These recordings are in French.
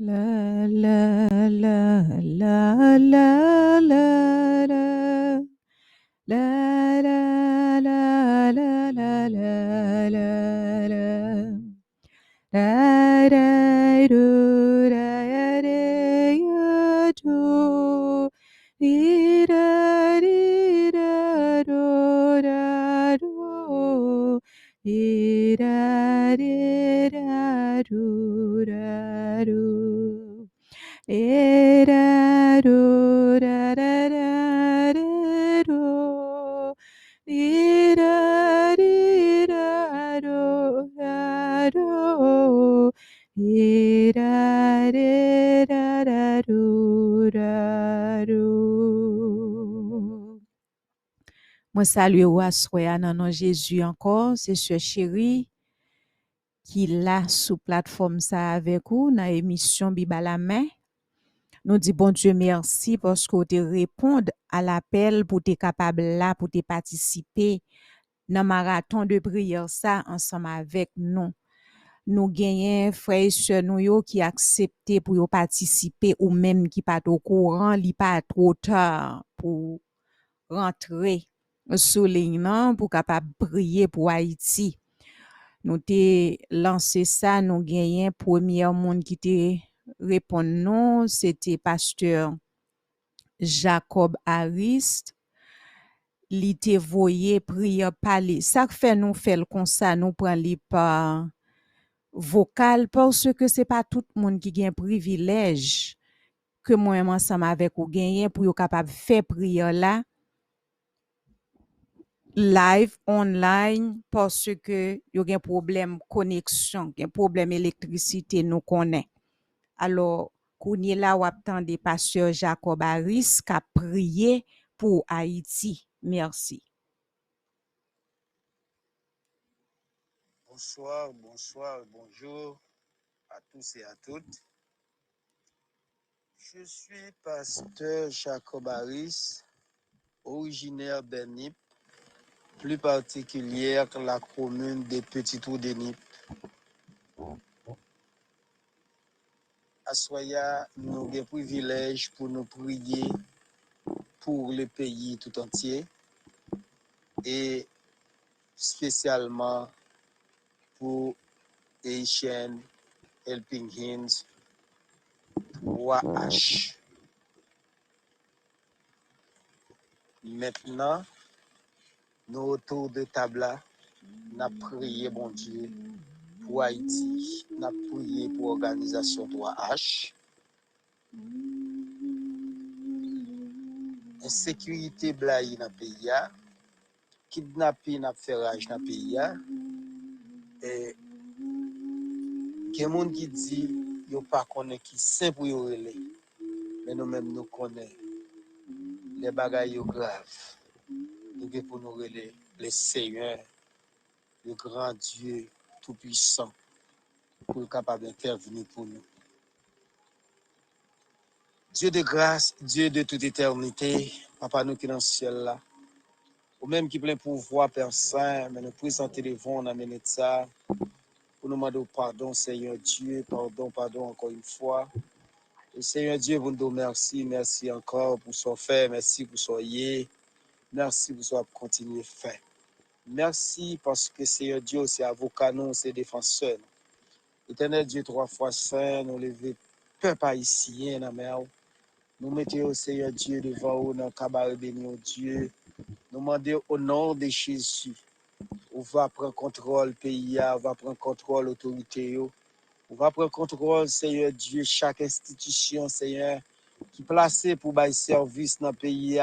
La la la la la la la. La la la la la la la la. Da da do da da ya do. Di da do da do. Di da do da do. Da do da da da do. Di da do da do. Di da do da do. Moi salue ou assoya nan nom Jésus encore, c'est sœur chérie qui là sous plateforme ça avec vous dans émission Bible à la main. Nous dit bon Dieu merci parce que tu réponds à l'appel pour être capable là pour te participer dans marathon de prière ça ensemble avec nous. Nous gagnons frères et sœurs nous yo qui accepté pour yo participer ou même qui pas au courant, li pas trop tard pour rentrer sous ligne non pour capable prier pour Haïti. Nous t'ai lancé ça, nous gagnons premier monde qui te répond non, c'était pasteur Jacob Harris. Li te voye prière parler. Ça fait nous faire comme ça, nous prend li par vocal parce que c'est pas tout le monde qui gagne privilège que moi ensemble avec ou gagner pour yo capable faire prière là live online parce que yo gen problème connexion, gen problème électricité nous connaît. Alors kounye là ou attendez pasteur Jacob Harris qui a prié pour Haïti. Merci. Bonsoir, bonsoir, bonjour à tous et à toutes. Je suis pasteur Jacob Harris, originaire de Nip, plus particulière la commune de Petit-Trou de Nip. À Soya, nous avons le privilège pour nous prier pour le pays tout entier et spécialement pour Haitian Helping Hands 3H. Maintenant, nous autour de table, nous avons prié, bon Dieu, pour Haïti. Nous avons prié pour l'organisation 3H. Insécurité blaye dans le pays, kidnapping n'a fait rage dans le pays. Et il y a des gens qui disent qu'ils ne pas qui c'est pour eux. Mais nous-mêmes, nous connaissons les bagailles graves. Nous devons pour nous relayer le Seigneur, le grand Dieu tout-puissant, pour être capable d'intervenir pour nous. Dieu de grâce, Dieu de toute éternité, Papa nous qui est dans le ciel là, ou même qui plein pouvoir, Père Saint, mais nous présenter devant, on amène ça, pour nous demander pardon, Seigneur Dieu, pardon encore une fois. Et Seigneur Dieu, vous nous merci, merci encore pour ce fait, merci pour ce yé, merci pour ce continuer faire. Merci parce que Seigneur Dieu, c'est avocat, nous, c'est défenseur. Éternel Dieu, 3 fois saint, nous levons peuple haïtien dans la mer. Nous mettons au Seigneur Dieu devant vous dans le cabaret béni au Dieu. Nous demandons au nom de Jésus. On va prendre contrôle pays, on va prendre contrôle autorité. On va prendre contrôle, Seigneur Dieu, chaque institution, Seigneur, qui est placée pour bailler service dans le pays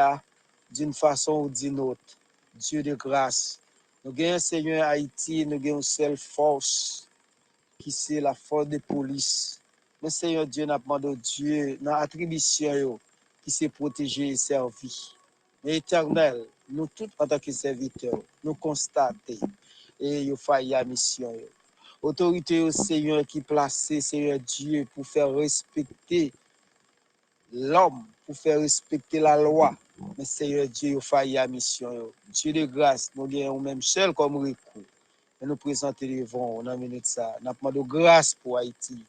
d'une façon ou d'une autre. Dieu de grâce. Nous avons, Seigneur, Haïti, nous avons une seule force, qui c'est la force de police. Mais Seigneur Dieu, nous demandons Dieu, dans l'attribution, qui c'est protéger et servir. Mais éternel, nous tous en tant que serviteurs, nous constatons et il faut la mission. Autorité au Seigneur qui est placée, Seigneur Dieu, pour faire respecter l'homme, pour faire respecter la loi. Mais Seigneur Dieu, il faut la mission. Dieu de grâce, nous gagnons même seul comme recours. Et nous présenter devant, on a mené ça. Nous demandons grâce pour Haïti.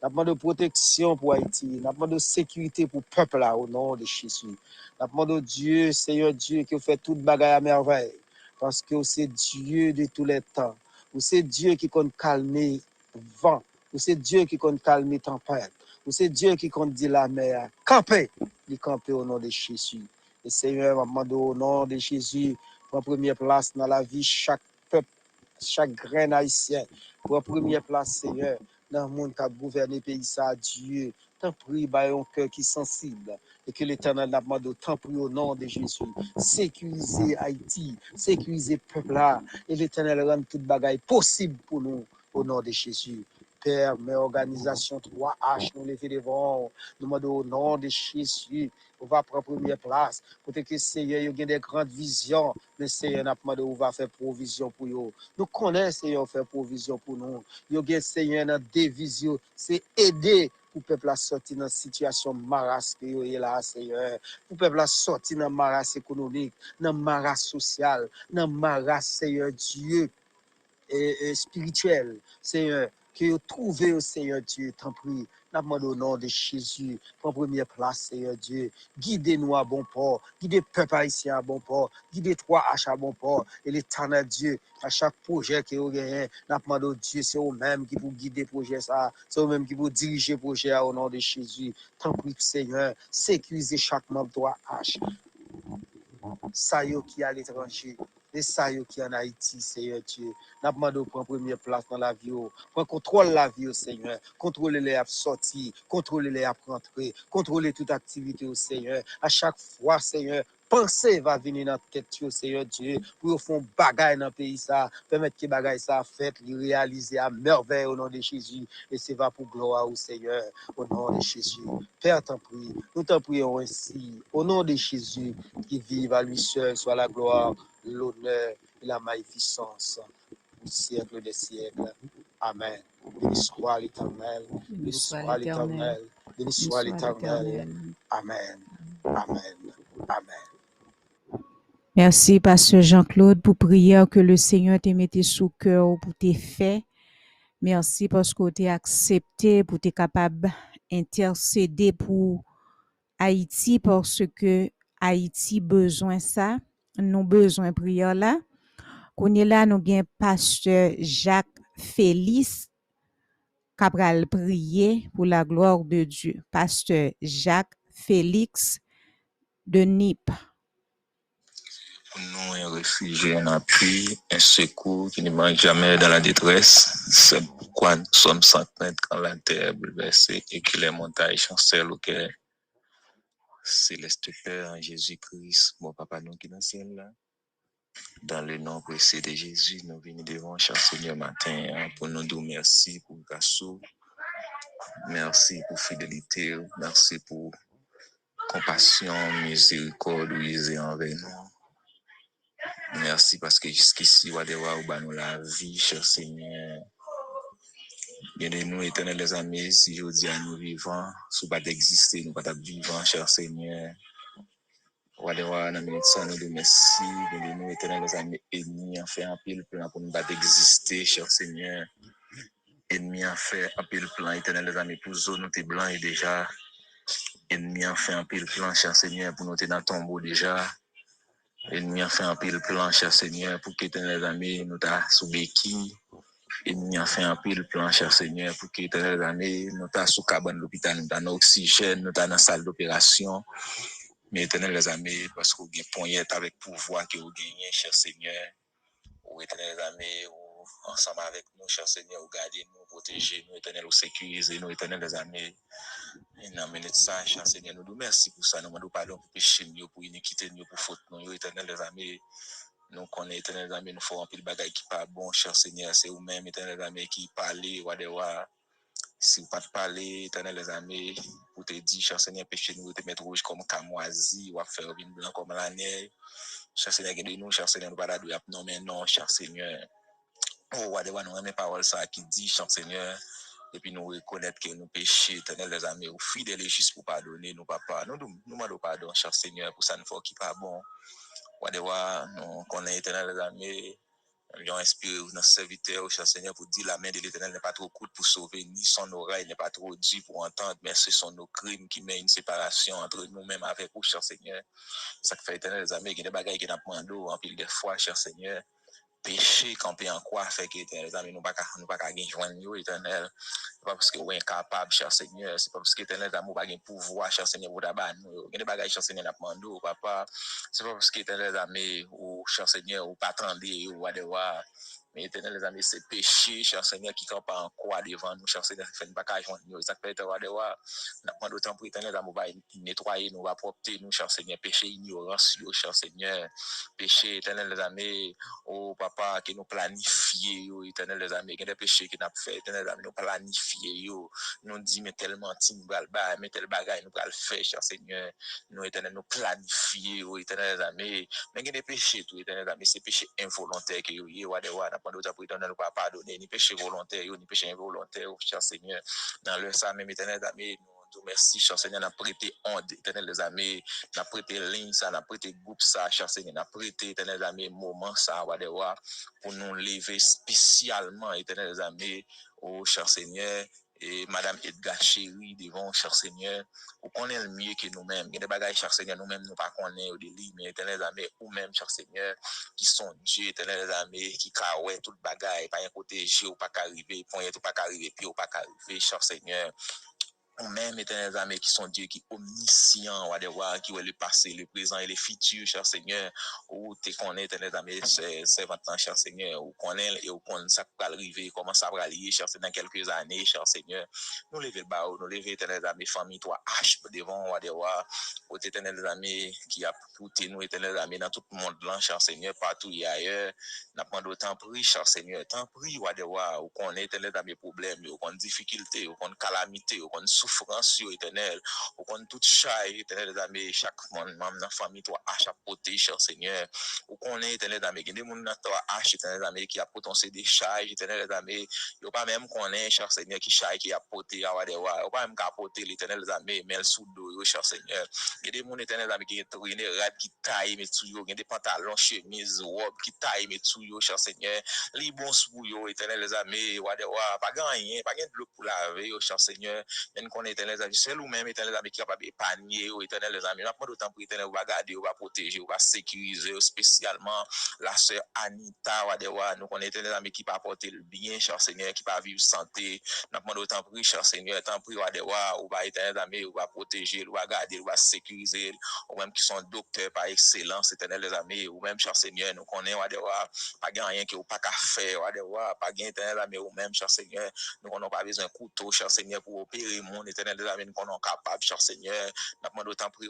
Nous demandons protection pour Haïti. Nous demandons sécurité pour le peuple là, au nom de Jésus. Nous demandons Dieu, Seigneur Dieu, qui fait toute bagaille à merveille. Parce que c'est Dieu de tous les temps. C'est Dieu qui compte calmer le vent. C'est Dieu qui compte calmer la tempête. C'est Dieu qui compte dire la mer. Camper. Il camper au nom de Jésus. Et Seigneur, je demande au nom de Jésus, prends première place dans la vie chaque peuple, chaque grain haïtien. Prends première place, Seigneur, dans le monde qui a gouverné le pays, ça, Dieu. T'en prie, bah, un cœur qui est sensible. Et que l'Éternel n'a demandé, t'en prie au nom de Jésus. Sécuriser Haïti, sécuriser le peuple là. Et l'Éternel rend toute bagaille possible pour nous, au nom de Jésus. Père, mes organisations 3H, nous lever devant, nous demandons au nom de Jésus. On va prendre première place. Peut-être que Seigneur, il y a des grandes visions, mais Seigneur, n'a demandé on va faire provision pour eux. Nous connaissons Seigneur faire provision pour nous. Il y a Seigneur des visions, c'est aider pour le peuple à sortir dans une situation marasse que est là, Seigneur. Pour le peuple à sortir dans marasse économique, dans marasse sociale, dans marasse, Seigneur Dieu, et spirituel, Seigneur, que vous trouvez, Seigneur Dieu, t'en prie. Nous demandons au nom de Jésus, prends première place, Seigneur Dieu. Guidez-nous à bon port, guidez le peuple haïtien à bon port, guidez 3H à bon port. Et l'Éternel Dieu, à chaque projet que vous gagnez, nous demandons Dieu, c'est eux-mêmes qui vous guider le projet, ça. C'est eux-mêmes qui vous diriger le projet au nom de Jésus. T'en prie, Seigneur, sécurisez chaque membre 3H. Ça y est qui est à l'étranger, et ça y est qui est en Haïti, Seigneur Dieu. Nous demandons prendre première place dans la vie. Prends contrôle la vie, Seigneur. Contrôlez les à sortir, contrôlez les à rentrer, contrôlez toute activité, au Seigneur. À chaque fois, Seigneur, pensée va venir dans la tête, Seigneur Dieu, pour faire bagaille dans le pays, ça, permettre que bagaille ça fait, le réaliser à merveille au nom de Jésus. Et c'est va pour gloire au Seigneur, au nom de Jésus. Père, t'en prie, nous t'en prions ainsi, au nom de Jésus, qui vive à lui seul, soit la gloire, l'honneur et la magnificence au siècle des siècles. Amen. Béni soit l'Éternel, béni soit l'Éternel, béni soit l'Éternel. Amen. Amen. Amen. Merci, Pasteur Jean-Claude, pour prière que le Seigneur t'ait mis sous cœur pour tes faits. Merci parce que tu as accepté pour être capable d'intercéder pour Haïti parce que Haïti besoin ça. Nous besoin prière là. Qu'on est là, nous avons Pasteur Jacques Félix Cabral prier pour la gloire de Dieu. Pasteur Jacques Félix de Nip. Nous, un réfugié, un appui, un secours qui ne manque jamais dans la détresse. C'est pourquoi nous sommes sans crainte quand la terre bouleversée et que les montagnes chancellent au cœur. Céleste Père en Jésus-Christ, mon Papa, nous qui dans le ciel là. Dans le nom précieux de Jésus, nous venons devant cher Seigneur matin pour nous dire merci pour grâce, merci pour fidélité, merci pour compassion, miséricorde, envers nous. Merci parce que jusqu'ici, ou nous la vie, cher Seigneur. Bien de nous, éternels les amis, si je dis à nous vivants, sous pas d'exister, nous pas vivants, cher Seigneur. Wadewa, na minute ça, nous de merci. Bien de nous, éternels les amis, ennemis, en fait un pile plan pour nous pas d'exister, cher Seigneur. Ennemis, en fait un pile plan, éternels les amis, pour zone, nous t'es blanc et déjà. Ennemis, en fait un pile plan, cher Seigneur, pour nous t'es dans le tombeau déjà. Ennemi a fait un pile plan, cher Seigneur, pour que les amis nous t'a sous béquille. Ennemi a fait un pile plan, cher Seigneur, pour que les amis nous t'a sous cabane l'hôpital, nous t'a dans oxygène, nous t'a dans salle d'opération. Mais éternel les amis, parce que vous avez poignette avec pouvoir que vous gagnez, cher Seigneur. Ou éternel les amis, ou ensemble avec nous, cher Seigneur, vous gardez nous, protégez nous, éternel, vous sécurisez nous, éternel les amis. Et nous amenez ça, cher Seigneur, nous merci pour ça, nous demandons pardon pour péché, pour iniquité, pour faute, nous, éternel les amis. Nous connaissons, éternel les amis, nous faisons un peu de bagaille qui pas bon, cher Seigneur, c'est vous-même, éternel les amis, qui parlez, wadewa. Si vous ne pas parler, éternel les amis, pour te dire, cher Seigneur, péché nous, te mettre rouge comme camoisi, ou à faire vin blanc comme la neige. Cher Seigneur, guide nous, cher Seigneur, nous pas d'adouer, non, mais non, cher Seigneur. Oh, wadewa, nous aimons parole ça qui dit, cher Seigneur. Et puis nous reconnaître que nous péchons, éternel les amis, ou fidèles et justes pour pardonner, nous papa. Nous demandons pardon, cher Seigneur, pour ça nous faut qui pas bon. Wadewa, nous connaissons éternel les amis, Ils ont inspiré nos serviteurs, cher Seigneur, pour dire la main de l'Éternel n'est pas trop courte pour sauver, ni son oreille n'est pas trop dure pour entendre, mais ce sont nos crimes qui mettent une séparation entre nous-mêmes avec vous, cher Seigneur. Ça fait éternel, les amis, il y a des bagailles qui n'ont pas demandé en pile de fois, cher Seigneur. Péché, camper en quoi, fait que, les amis, nous pas gagner joindre, éternel. C'est pas parce que vous êtes incapable, cher Seigneur. C'est pas parce que éternel, nous pas gagner pouvoir, cher Seigneur, pour d'abord nous. Il y a des bagages, cher Seigneur, n'a pas demandé, papa. C'est pas parce que éternel, amis, ou cher Seigneur, ou pas attendre, ou whatever. Mais éternel, les amis, c'est péché, cher Seigneur, qui campe en quoi devant nous, cher Seigneur, fait pas joindre nous. Ça fait whatever. N'a pas d'autant pour éternel, nous va nettoyer, nous va propter nous, cher Seigneur, péché, ignorance, cher Seigneur. Péché, éternel, les amis, oh papa, qui nous planifie, éternel les amis, qui des péchés qui nous fait, éternel les amis, nous planifier, nous dit, mais tellement nous va le bas, mais tel bagage, nous va le faire, cher Seigneur, nous éternel, nous planifier, éternel les amis, mais il y a des péchés, tout, éternel les amis, c'est péché involontaire que vous y n'a pas d'autre pour éternel, nous pas pardonner, ni péché volontaire, ni péché involontaire, cher Seigneur, dans le ça, même éternel les amis, nous merci, cher Seigneur, n'a prêté honte, éternel les amis, n'a prêté ligne ça, n'a prêté groupe ça, cher Seigneur, n'a prêté, éternel les amis, moment ça, pour nous lever spécialement, éternel les amis, au cher Seigneur, et Madame Edgar Chéri devant cher Seigneur, ou connaît le mieux que nous-mêmes. Il y a des bagages, cher Seigneur, nous-mêmes, nous pas connaissons au délit, mais éternel les amis, ou même, cher Seigneur, qui sont Dieu, éternel les amis, qui kawè tout bagaille, pas un côté Dieu ou pas qu'arriver, point ou pas qu'arriver, puis ou pas qu'arriver, cher Seigneur. Ou même éternels amis qui sont Dieu qui omniscient, qui est le passé, le présent et le futur, cher Seigneur, ou tu connais éternels amis, c'est 20 ans, cher Seigneur, ou connais et ou connais ça va arriver, comment ça va arriver, cher Seigneur, dans quelques années, cher Seigneur, nous lever le bas, nous lever éternels amis, famille, toi, H devant, ou éternels amis qui a pouté nous, éternels amis, dans tout le monde, là, cher Seigneur, partout et ailleurs, n'a pas d'autant pris, cher Seigneur, tant pris, ou connais éternels amis, problèmes, ou connais difficultés, ou connais calamité, ou connais souffrance, éternel, ou qu'on tout chaille, éternel, amis, chaque monde, même dans la famille, toi, à chaque côté, cher Seigneur, ou qu'on est, éternel, amis, il y a des gens dans toi, éternel, amis, qui a potentiel des chailles, éternel, amis, il n'y a pas même qu'on est, cher Seigneur, qui chaille, qui a poté, il n'y a pas même qu'à poter, l'éternel, amis, mais le sous dos, cher Seigneur, il y a des gens, éternel, amis, qui ont des rêves qui taillent, mais tout, il y a des pantalons, chemises, robes, qui taillent, mais tout, cher Seigneur, les bons sous, éternel, les amis, pas gagné, pas gagné de l'eau pour laver, cher Seigneur, mais qu'on est éternel amis, c'est nous-mêmes éternel amis qui capable d'épargner ou éternel les amis. N'a pas d'autant pour éternel va garder, va protéger, va sécuriser spécialement la sœur Anita nous connaît éternel amis qui pas porter le bien, cher Seigneur, qui pas vivre santé. N'a pas d'autant pour cher Seigneur, tant pour ou va éternel amis, ou va protéger, ou va garder, ou va sécuriser, ou même qui sont docteurs par excellence, éternel les amis, ou même cher Seigneur, nous connaît pas rien que ou pas qu'à faire, pas gain éternel amis, ou même cher Seigneur, nous n'avons pas besoin de couteau, cher Seigneur, pour opérer mon éternel des amis, qu'on est capable, cher Seigneur. Nous demandons autant prier,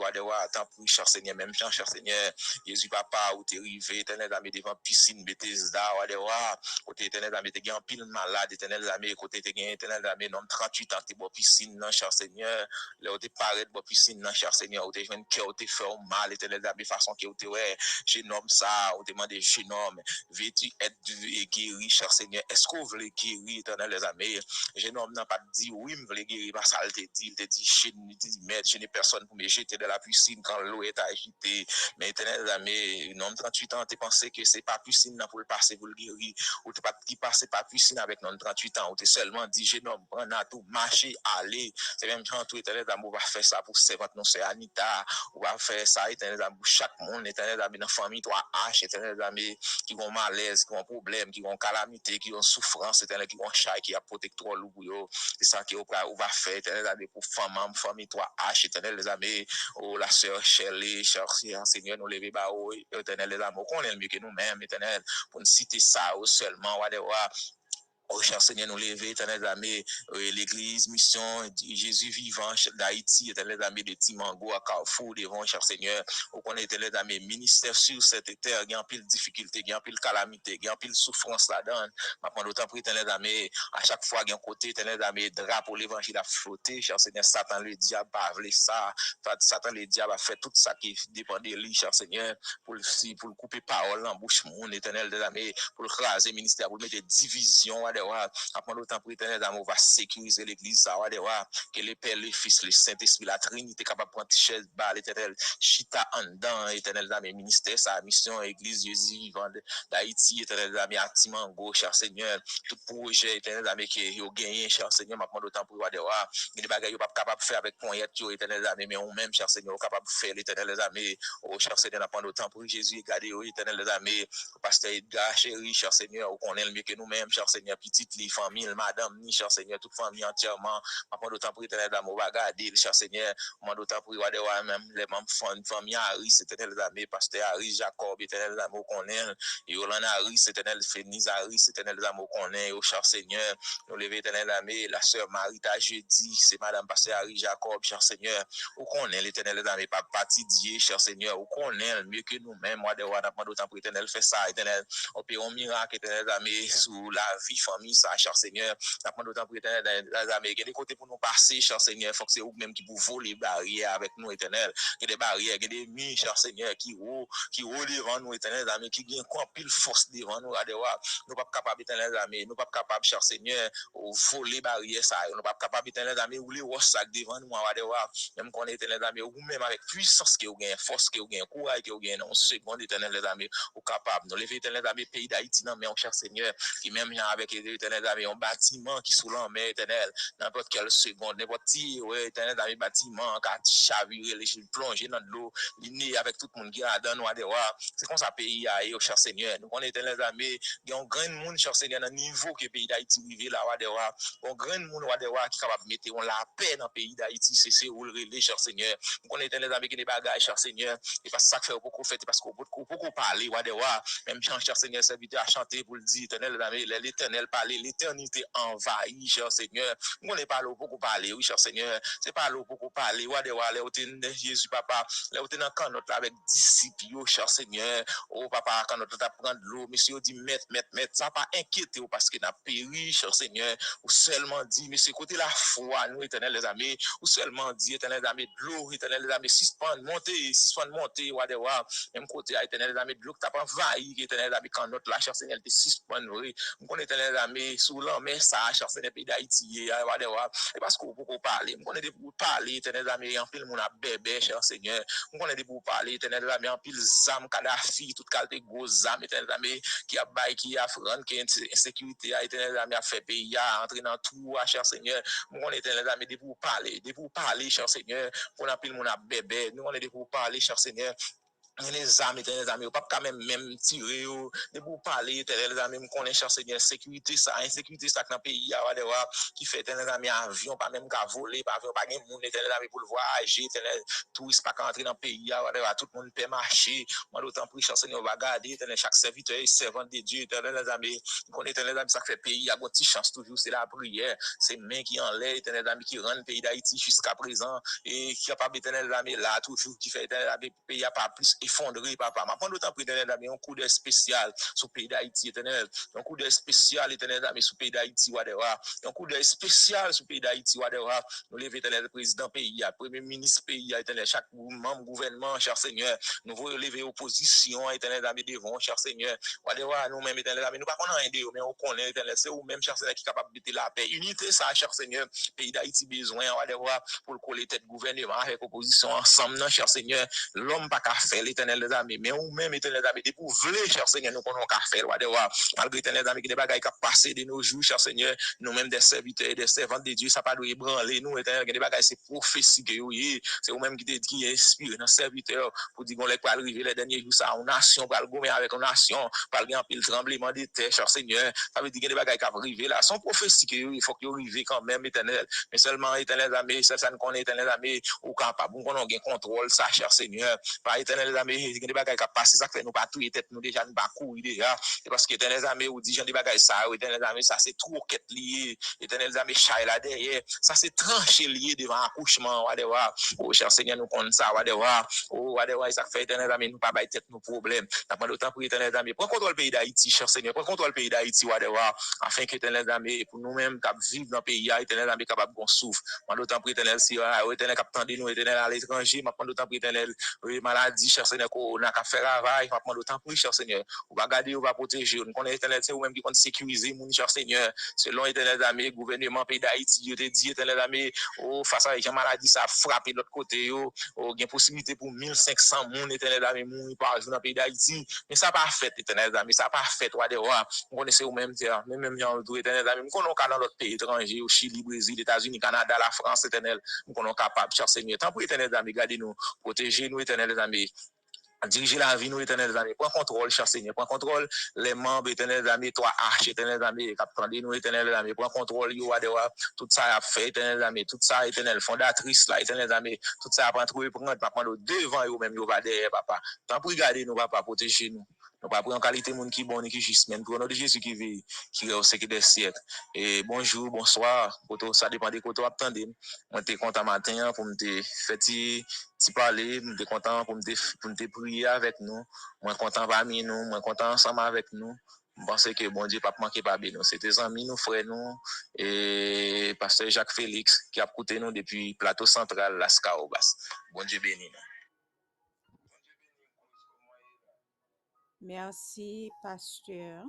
tant pour cher Seigneur, même cher Seigneur, Jésus papa, ou t'es arrivé, éternel des amis, devant piscine, Bethesda, côté éternel des amis, t'es un pile malade, éternel des amis, côté t'es éternel des amis, non 38 ans, t'es bon piscine, non, cher Seigneur, là où t'es paré de bon piscine, non, cher Seigneur, où t'es jeune cœur, où t'es fait mal, éternel des amis, façon que où t'es, ouais, génome ça, où t'es demandé génome, veux-tu être guéri, cher Seigneur, est-ce qu'on veut guérir, éternel des amis, génome n'a pas dit oui, me voulait guérir, parce ça, il te dit, je n'ai personne pour me jeter de la piscine quand l'eau est agitée, mais éternel amis, un homme 38 ans, tu pensé que c'est pas piscine pour le passer, pour le guérir, ou tu pas qui passer pas piscine avec non 38 ans, ou tu seulement dit, je n'ai pas tout marcher, aller, c'est même genre tout éternel amour va faire ça pour servante, non, c'est Anita, ou va faire ça, éternel amour, chaque monde, éternel amour, dans la famille, toi, H, éternel amour, qui ont malaise, qui ont problème, qui ont calamité, qui ont souffrance, éternel, qui ont chai, qui a protecteur, c'est ça qui va faire, éternel amour, pour famille, toi, H, éternel les amis, oh, la sœur Shirley, cher Seigneur, nous lever, bah, oh, éternel les amours, qu'on est mieux que nous-mêmes, éternel, pour nous citer ça, seulement, oh, cher Seigneur, nous lever, éternel amis, l'église, mission, Jésus vivant d'Haïti, éternel amis de Timango à Carrefour, devant, cher Seigneur, au qu'on est éternel amis, ministère sur cette terre, il y a un pile difficulté, il y a un pile calamité, il y a un pile souffrance là-dedans. Maintenant, d'autant pour éternel amis, à chaque fois, il y a un côté, éternel amis, drapeau, l'évangile a flotté, cher Seigneur, Satan, le diable, a volé ça, Satan, le diable, a fait tout ça qui dépend de lui, cher Seigneur, pour le couper parole en bouche, mon éternel des amis, pour le raser ministère, pour mettre des divisions, Wadewa, après d'autant pour éternel d'amour, va sécuriser l'église, ça, Wadewa, que le Père, le Fils, le Saint-Esprit, la Trinité, capable de prendre chaise, bas, l'éternel, chita en dedans, éternel d'amour, ministère, sa mission, église, Jésus vivant d'Haïti, éternel d'amour, Atimango, cher Seigneur, tout projet, éternel d'amour, qui est gagné, cher Seigneur, maintenant d'autant pour Wadewa, il y a des bagages, pas capable de faire avec poignette, éternel d'amour, mais on même, cher Seigneur, capable de faire l'éternel d'amour, oh, cher Seigneur, maintenant d'autant pour Jésus, regardez, éternel d'amour, pasteur Edgar, chéri, cher Seigneur, on connaît le mieux que nous-mêmes, cher Seigneur, petite, les familles, madame, ni, cher Seigneur, toute famille entièrement, maintenant d'autant pour éternel d'amour, regarder, cher Seigneur, maintenant d'autant pour Wadewa, même les membres famille Harris, éternel d'amour, pasteur Harris, Jacob, éternel d'amour, connaît, Yolanda Harris, éternel Fénise Harris, éternel d'amour, connaît, oh, cher Seigneur, nous lever éternel d'amour, la sœur Marita jeudi, c'est madame pasteur Harris, Jacob, cher Seigneur, on connaît l'éternel d'amour, pas parti Dieu, cher Seigneur, on connaît mieux que nous-mêmes, Wadewa, maintenant d'autant pour éternel fait ça, éternel, opérons miracle, éternel d'amour, sous la vie, famille, ça, cher Seigneur, maintenant d'autant pour éternel d'amour, il y a des côtés pour nous passer, cher Seigneur, il faut que c'est vous-même qui vous voler les barrières avec nous, éternel, il y a des barrières, il y a des murs, cher Seigneur, qui roulent devant nous, éternel d'amour, qui gagnent quoi pile force devant nous, Wadewa, nous pas capables, éternel d'amour, nous pas capables, cher Seigneur, voler barrières, ça, nous pas capables, éternel d'amour, rouler au sac devant nous, Wadewa, même qu'on est éternel d'amour, ou même avec puissance que vous gagnez, force que vous gagnez, courage que vous gagnez, non, seconde, éternel d'amour, ou capable, nous lever, éternel d'amour, pays d'Haïti, non, mais on cher Seigneur, qui même avec l'éternel d'amour, un bâtiment qui sous l'en éternel, n'importe quelle seconde, n'importe qui, ouais, éternel d'amour, bâtiment, qui a chaviré, les plongé dans de l'eau, liné avec tout le monde qui a dans nous, c'est comme ça, pays, au cher Seigneur, nous connaissons éternel d'amour, il y a un grand monde, cher Seigneur, dans le niveau que le pays d'Haïti vit là, Wadewa, un grand monde, Wadewa, qui est capable de mettre la paix dans le pays d'Haïti, c'est où le relais, cher Seigneur, nous connaissons éternel d'amour, qui des bagages, cher Seigneur, et parce que ça fait beaucoup fait, parce qu'on peut beaucoup parler, Wadewa, même cher Seigneur, serviteur à chanter pour le dire, éternel d'amour, l'éternel parler, l'éternité envahit, cher Seigneur, nous connaissons pas l'eau beaucoup parler, oui, cher Seigneur, c'est pas l'eau beaucoup parler, Wadewa, Jésus, papa, là où tu es dans le canot avec disciples, cher Seigneur, oh papa, quand nous prendre l'eau, monsieur dit, mettre, ça pas inquiété parce que n'a péri, cher Seigneur, ou seulement dit, monsieur, côté la foi, nous, éternel les amis, ou seulement dit, éternel les amis, de l'eau, éternel les amis, suspend, monter, Wadewa, même côté, éternel les amis, de l'eau, tu pas envahi, éternel les amis, quand notre la cher Seigneur, te suspend, oui, nous connaissons éternel les amis, sous l'homme, ça, cher Seigneur, pays d'Haïti, Wadewa, et parce qu'on peut parler, nous connaissons pour parler, éternel les amis, en pile, mon a bébé, cher Seigneur, nous connaissons pour parler, éternel les amis, en pile, zam, Kadhafi, toute qualité, gros zam, éternel les amis, qui a bail, qui a front, qui a insécurité, éternel les amis, a fait pays, a entré dans tout, cher Seigneur, nous connaissons éternel les amis, pour parler, cher Seigneur, pour n'a pile, mon a bébé, nous connaissons pour parler, cher Seigneur, les amis, éternel amis, pas quand même tirer, de vous parler, éternel amis, me connaît, cher Seigneur, sécurité, ça, insécurité, ça, dans le pays, qui fait, éternel amis, avion, pas même qu'à voler, pas avion, pas même, éternel amis, pour le voyager, éternel, touriste, pas qu'à entrer dans le pays, tout le monde peut marcher, moi, d'autant plus, cher Seigneur, va garder, éternel, chaque serviteur et servant de Dieu, éternel amis, me connaît, éternel amis, ça fait pays, il y a une petite chance toujours, c'est la prière, c'est main qui en l'air, éternel amis, qui rend le pays d'Haïti jusqu'à présent, et qui a pas, éternel amis, là, toujours, qui fait, éternel amis, pays, a pas plus effondré, papa. Ma pendant temps éternel d'amis, un coup de spécial sur le pays d'Haïti, éternel. Un coup de spécial, éternel d'amis, sur le pays d'Haïti, Wadewa. Un coup de spécial sur le pays d'Haïti, Wadewa. Nous levons, éternel, président pays, premier ministre pays, éternel, chaque membre gouvernement, cher Seigneur. Nous voulons lever opposition, éternel d'amis, devant, cher Seigneur. Wadewa, nous-mêmes, éternel d'amis, nous pas qu'on a un mais on connaît, éternel, c'est vous-même, cher Seigneur, qui est capable de mettre la paix. Unité, ça, cher Seigneur. Pays d'Haïti besoin, Wadewa, pour le coller tête gouvernement avec opposition ensemble, non, cher Seigneur. L'homme pas qu'à faire, l'éternel des amis, mais ou même éternel amis, pour voler, cher Seigneur, nous connaissons qu'à faire, malgré éternel amis, qui des bagailles qui passé de nos jours, cher Seigneur, nous-mêmes des serviteurs et des servants de Dieu, ça pas doit ébranler, nous, éternel, des bagailles, c'est prophétie que c'est vous-même qui inspire nos serviteurs pour dire qu'on les pas arriver les derniers jours, ça, une nation, pour le avec une nation, par exemple, le tremblement de terre, cher Seigneur, ça veut dire que des bagailles qui arriver là, sont prophéties que il faut qu'ils arrivent quand même, éternel, mais seulement éternel amis, ça nous connaît, éternel amis, ou capable, on a un contrôle, ça, cher Seigneur, par éternel amis, il y a des bagages qui passent, ça fait nous pas tout tête nous déjà nous pas courir déjà parce que éternel amis ou dit j'en des bagages ça éternel amis ça c'est trop quête lié éternel amis chay là derrière ça c'est tranché lié devant accouchement wadewa oh cher Seigneur nous connaissons ça wadewa oh wadewa ça fait éternel amis nous pas bailler tête nos problèmes n'a pas d'autant pour éternel amis prends contrôle pays d'Haïti cher Seigneur prends contrôle pays d'Haïti wadewa afin que éternel amis pour nous-mêmes cap vivre dans pays éternel amis capable bon souffle pas d'autant pour éternel si éternel cap tendre nous éternel à l'étranger pas d'autant pour éternel maladie cher Seigneur, qu'on a qu'à faire travail, on va prendre le temps pour cher Seigneur. On va garder, on va protéger. On connaît Éternel, c'est vous-même qui compte sécuriser, mon cher Seigneur. Selon Éternel Amé, gouvernement pays d'Haïti, Dieu te dit, Éternel Amé, face à la maladie, ça a frappé de l'autre côté, il y a possibilité pour 1500 moun, Éternel Amé, mourir par jour dans le pays d'Haïti. Mais ça n'a pas fait, Éternel Amé, ça n'a pas fait, roi des rois. On connaissait vous-même, même dans Éternel Amé, nous connaissons dans l'autre pays étranger, au Chili, Brésil, États-Unis, Canada, la France, Éternel, nous connaissons capable, cher Seigneur. Tant pour Éternel Amé, gardez-nous, protégez-nous, Éternel Amé. Diriger la vie, nous, éternels amis. Prends contrôle, cher Seigneur. Prends contrôle les membres, éternels amis. Toi, arche, éternels amis. Captandez nous, éternels amis. Prends contrôle, yo, adewa. Tout ça a fait, éternels amis. Tout ça, éternel, fondatrice, là, éternels amis. Tout ça a pas trouvé prendre, papa, nous devant, yo, même, yo, va derrière, papa. Tant pour regarder nous, papa, protéger nous. Nous pas pour en qualité monde qui bon ni qui juste mais pour nom de Jésus qui vit qui est au siècle des siècles. Et bonjour, bonsoir, ça dépend de quoi tu attendez. Moi t'es content matin pour me faire ti parler, me t'es content pour me prier avec nous. Moi content parmi nous, moi content ensemble avec nous. Je pense que bon Dieu pas manquer pas nous. C'est tes amis, nous frères nous et pasteur Jacques Félix qui a écouté nous depuis plateau central Las Caobas. Bon Dieu béni nous. Merci, pasteur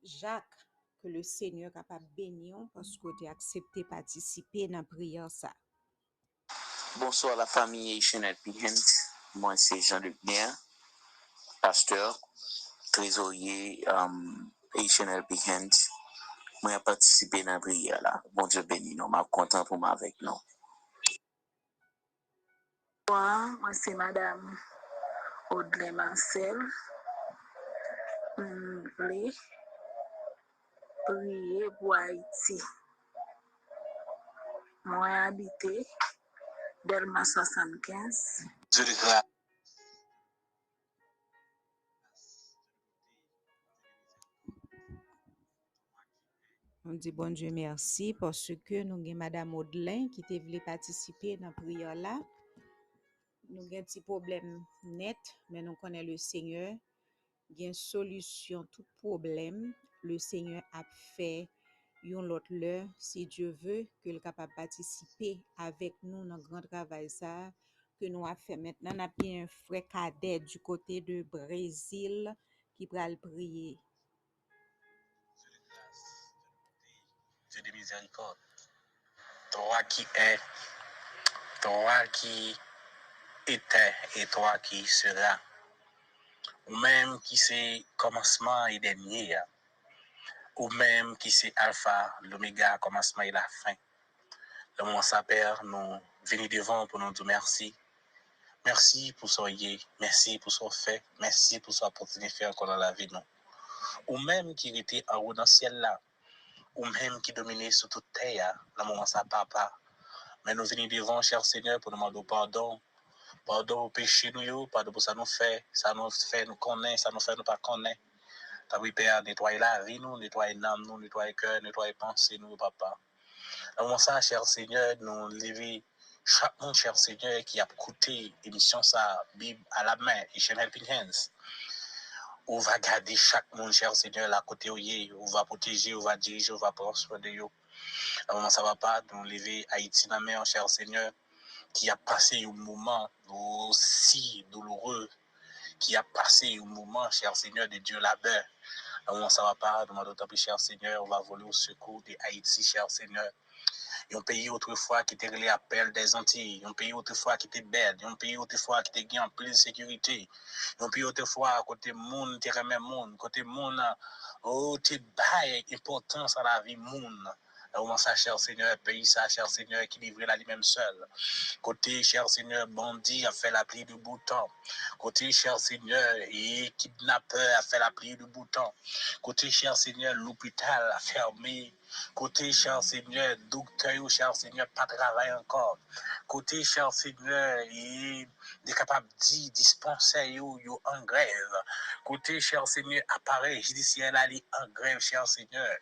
Jacques, que le Seigneur capable bénir parce que tu as accepté participer dans la prière ça. Bonsoir la famille Haitian Helping. Moi c'est Jean-Luc Nair, pasteur, trésorier Haitian Helping. Moi j'ai participé dans la prière là. Bon Dieu béni nous, je suis content pour moi avec nous. Moi c'est Madame Audrey Marcel. Prier pour Haïti. Moi habité Delma 75. On dit bon Dieu merci parce que nous avons Madame Audelain qui te voulu participer dans la prière là. Nous avons un petit problème net, mais nous connaissons le Seigneur. Il y a une solution tout problème. Le Seigneur a fait yon l'autre l'heure, si Dieu veut, que le capable participer avec nous dans le grand travail ça que nous a fait. Maintenant, on a bien un frère cadet du côté de Brésil qui va le prier. Dieu de miséricorde. Toi qui es, toi qui étais et toi qui seras. Ou même qui c'est commencement et dernier. Ou même qui c'est alpha, l'oméga, commencement et la fin. Le moment ça perd, nous venons devant pour nous dire merci. Merci pour ce yé, merci pour ce fait, merci pour ce opportunité faire encore dans la vie nous. Ou même qui était en haut dans le ciel là, ou même qui dominait sur toute terre, le moment ça papa. Mais nous venons devant, cher Seigneur, pour nous demander pardon. Pardon au péché nous, pardon pour ça nous fait nous connaître, ça nous fait nous pas connaître. T'as oui, Père, nettoyer la vie nous, nettoyer l'âme nous, nettoyer cœur, nettoyer pensée nous, papa. Avant ça, cher Seigneur, nous lever chaque monde, cher Seigneur, qui a écouté l'émission ça, Bible à la main, Haitian Helping Hands. On va garder chaque monde, cher Seigneur, là côté où on va protéger, on va diriger, on va prospérer. Avant ça va pas, nous lever Haïti dans la main, cher Seigneur, qui a passé un moment aussi douloureux, qui a passé un moment, cher Seigneur, de Dieu labeur. Avant ça va pas, nous demandons cher Seigneur, on va voler au secours de Haïti, cher Seigneur. Un pays autrefois qui était relé à Perle des Antilles, un pays autrefois qui était belle, un pays autrefois qui était en pleine sécurité, un pays autrefois côté monde, terrain même monde, côté monde, t'es bail importance à la vie monde. Comment ça, cher Seigneur, pays ça, cher Seigneur, qui livrait la lui-même seul. Côté, cher Seigneur, bandit a fait la pluie de bouton. Côté, cher Seigneur, et kidnappeur a fait la pluie de bouton. Côté, cher Seigneur, l'hôpital a fermé. Côté, cher Seigneur, docteur, cher Seigneur, pas travail encore. Côté, cher Seigneur, il est capable de dispenser yo en grève. Côté, cher Seigneur, appareil judiciaire ali en grève, cher Seigneur.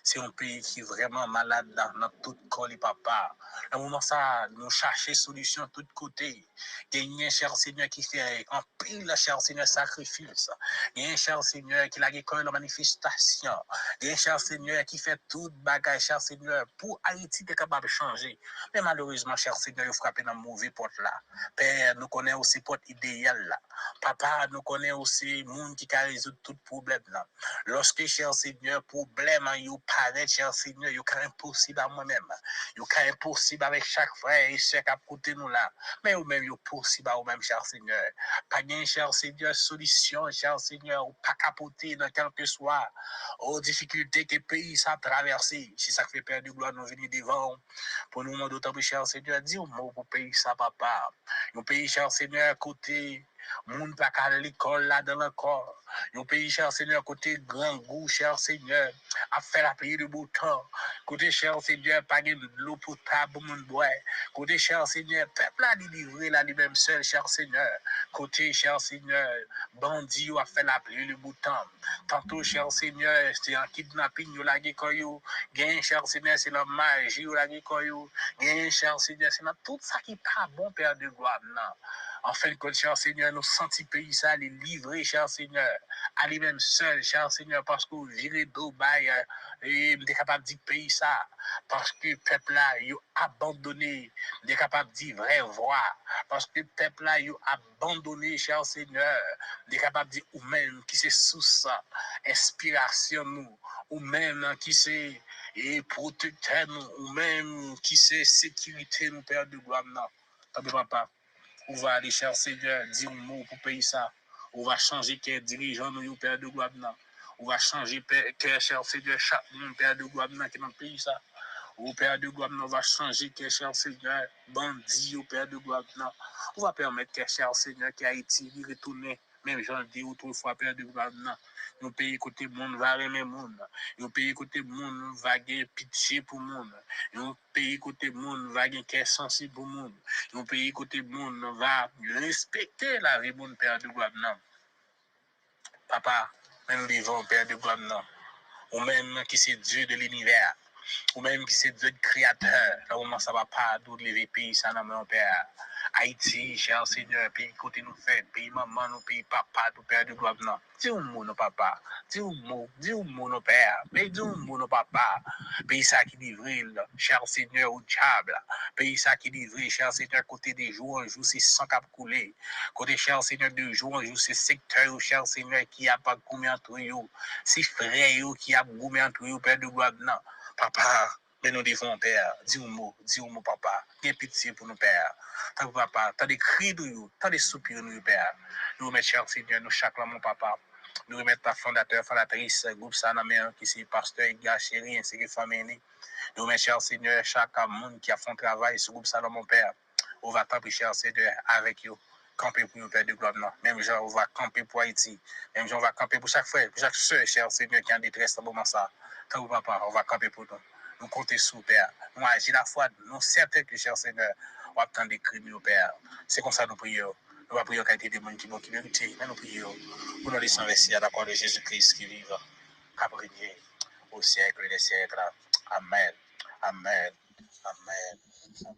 C'est un pays qui est vraiment malade dans tout corps, papa. À un moment ça, nous cherchons solution de tous côtés. Il y a un cher Seigneur qui fait un pile, cher Seigneur, sacrifice. Il y a un cher Seigneur qui a école la manifestation. Il y a un cher Seigneur qui fait tout bagage, cher Seigneur, pour Haïti être capable de changer. Mais malheureusement, cher Seigneur, il frappe dans le mauvais porte là. Père, nous connaissons aussi porte idéal là. Papa, nous connaissons aussi le monde qui a résoudre tout problème là. Lorsque, cher Seigneur, problème, you paraît, cher Seigneur, you est impossible à moi-même. You est impossible avec chaque frère et chaque à côté nous là. Mais ou même, you possible à vous-même, cher Seigneur. Pas bien, cher Seigneur, solution, cher Seigneur, ou pas capoter dans quel que soit aux difficultés que le pays a traversé. Si ça fait perdre gloire, nous venir devant. Pour nous, d'autant plus, cher Seigneur, dis un mot pour le pays, ça, papa. Nous pays, cher Seigneur, côté. Moun pas qu'à l'école là dans le corps. Nous pays, cher Seigneur, côté grand goût, cher Seigneur, à faire la payer de beau temps. Côté, cher Seigneur, pas de l'eau potable pour moun boire. Côté, cher Seigneur, peuple là, livré là, lui-même seul, cher Seigneur. Côté, cher Seigneur, bandit ou a fait la payer de beau temps. Tantôt, cher Seigneur, c'est un kidnapping, ou la guécoyou. Gain, cher Seigneur, c'est la magie, ou la guécoyou. Gain, cher Seigneur, c'est tout ça qui pas bon, Père de gloire, non. En fin de compte, cher Seigneur, nous sentons pays ça, les livrer, cher Seigneur, à lui-même seul, cher Seigneur, parce que vous virez d'Obaï, et vous êtes capable de dire pays ça, parce que le peuple là, il a abandonné, vous êtes capable de dire vraie voix, parce que le peuple là, il a abandonné, cher Seigneur, vous êtes capable de dire ou même qui c'est sous ça, inspiration nous, ou même qui c'est et protecteur nous, ou même qui c'est sécurité nous, Père de gloire, non. Papa. On va aller, cher Seigneur, dire un mot pour payer ça. On va changer quel dirigeant nous, Père de gloire. On va changer quel, cher Seigneur, chaque monde, Père de gloire, qui est dans le pays ça. Au Père de gloire, on va changer quel, cher Seigneur, bandit, au Père de gloire. On va permettre que, cher Seigneur, qui a été retourné, même j'en dis autrefois, Père de gloire. Nous pays côté monde va aimer monde. Nous pays côté monde va gagner pitié pour monde. Nous pays côté monde va gagner cœur sensible pour monde. Nous pays côté monde va respecter la vie monde Père de gloire. Papa, même vivant Père de gloire, ou même qui c'est Dieu de l'univers, ou même qui c'est Dieu de créateur, là où ça va pas d'où lever pays ça dans mon Père. Haïti, cher Seigneur, pays côté nous fait, pays maman, nous pays papa, tout Père de gloire, non. Dis un mot, nos papa. Dis un mot, nos père. Mais dis un mot, nos papa. Pays ça qui livre, cher Seigneur, au diable. Pays ça qui livre, cher Seigneur, côté des jours en jour, c'est sans cap couler. Côté, cher Seigneur, de jour en jour, c'est secteur, cher Seigneur, qui a pas goumé entre eux. C'est frère, qui a goumé entre eux, Père de gloire, non. Papa. Mais nous devons, Père, dis un mot, papa. Viens pitié pour nous, Père. Tant papa, tant des cris de nous, tant des soupirs de nous, Père. Nous remettons, cher Seigneur, nous chaque là, mon papa. Nous remettons la fondatrice, groupe Sanamé, qui c'est pasteur, gars, chéri, ainsi que famille. Nous remettons, cher Seigneur, chaque monde qui a fait un travail sur groupe Salomon, mon Père. On va camper, cher Seigneur, avec vous. Camper pour nous, Père de gloire. Même genre, on va camper pour Haïti. Même genre, on va camper pour chaque frère, pour chaque soeur, cher Seigneur, qui est en détresse, moment ça. Tant papa, on va camper pour nous. Nous comptons sur Père. Nous agissons la foi, nous certain que, cher Seigneur, on va attendre des crimes, Père. C'est comme ça nous prions. Nous allons prier en qualité de monde qui vérité. Mais nous prions pour nous laisser investir à la croix de Jésus-Christ qui vive, qui au siècle des siècles. Amen. Amen. Amen. Amen.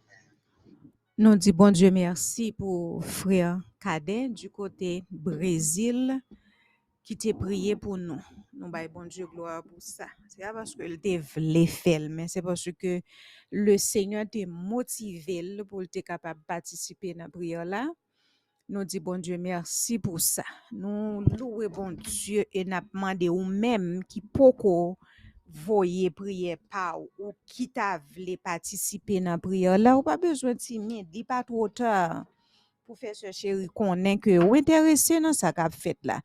Nous disons bon Dieu merci pour frère Cadet du côté Brésil qui t'a prié pour nous. Nous baillons bon Dieu gloire pour ça. C'est pas parce que il te voulait faire, mais c'est parce que le Seigneur t'a motivé pour être capable de participer à la prière là. Nous disons bon Dieu merci pour ça. Nous louons bon Dieu et nous demandons ou même qui poko voyer prière par ou qui t'a voulu participer dans la prière là, ou pas besoin de timide, dis pas trop tard pour faire ce chéri connaît que ou intéressé dans ça qu'a fait là.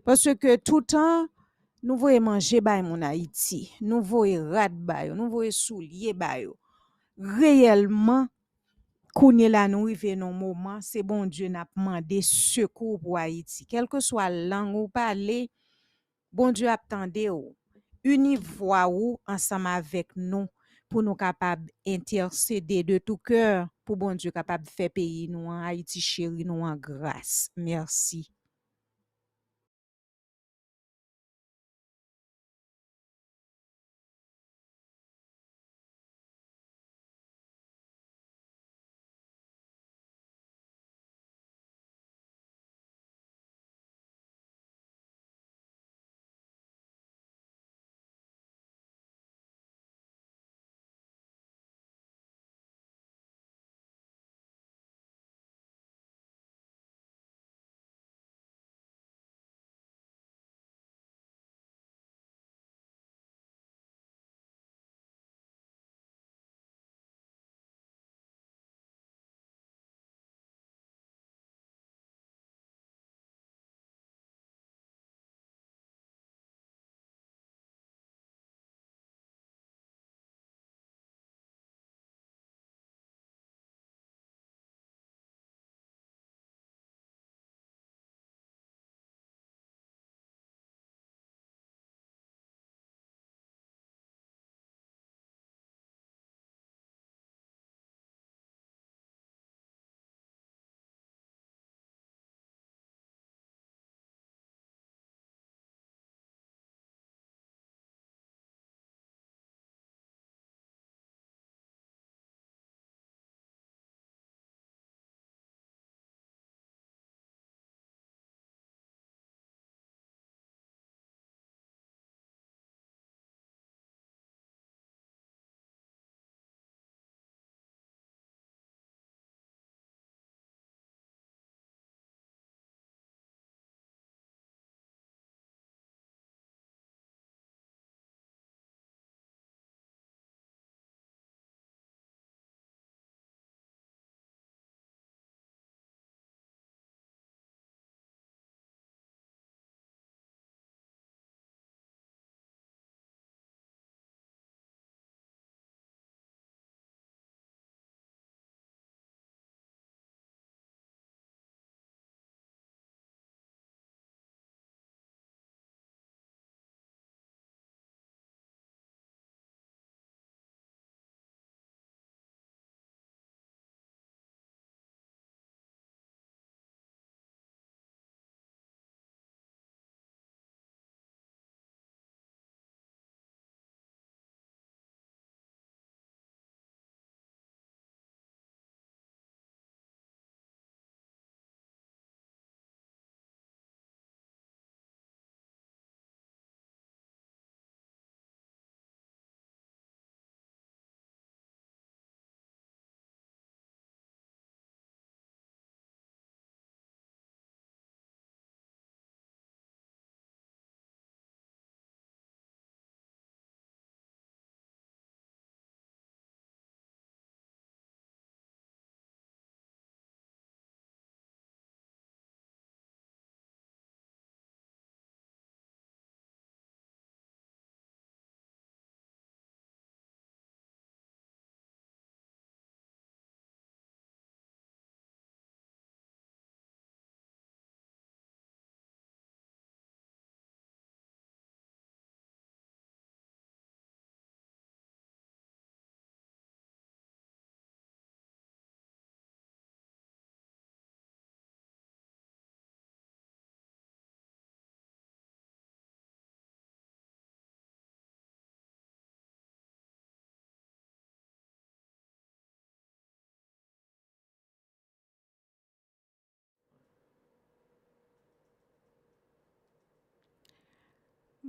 Parce que tout le temps nous voyons manger bay mon Haïti, nous voyons rat bay, nous voyons soulier bay. Réellement Kounye la nou rive non moment, c'est bon Dieu n'a demandé secours pour Haïti. Quelle que soit la langue ou parler, bon Dieu attendait ou. Uni voix ou ensemble avec nous pour nous capables intercéder de tout cœur pour bon Dieu capable de faire pays nous en Haïti chéri nous en grâce. Merci.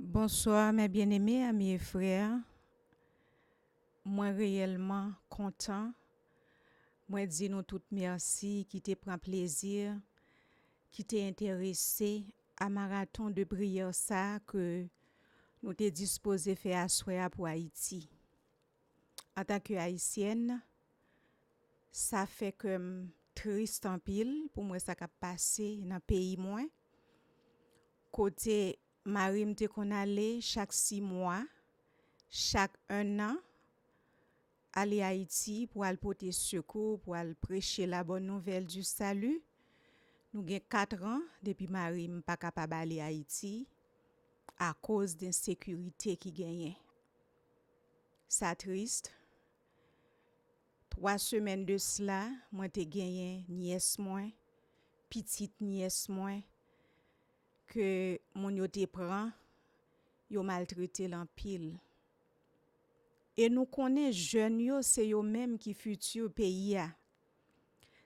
Bonsoir mes bien-aimés, amis et frères. Moi réellement content. Moi dis nous toutes merci qui te prend plaisir, qui t'est intéressé à marathon de prière ça que nous t'es disposé faire à soir pour Haïti. En tant que haïtienne, ça fait comme triste en pile pour moi ça qui a passé dans pays moi. Côté Marie m'te qu'on allait chaque 6 mois, chaque 1 an aller à Haïti pour aller porter secours, pour aller prêcher la bonne nouvelle du salut. Nous avons 4 ans depuis Marie n'est pas capable d'aller à Haïti à cause d'insécurité qui gagne. Ça triste. 3 semaines de cela, moi te gagné nièce moi, petite nièce moi que mon yo te prend, yo maltraité l'en pile. Et nous connaissons jeunes yo, c'est yo même qui futur pays a.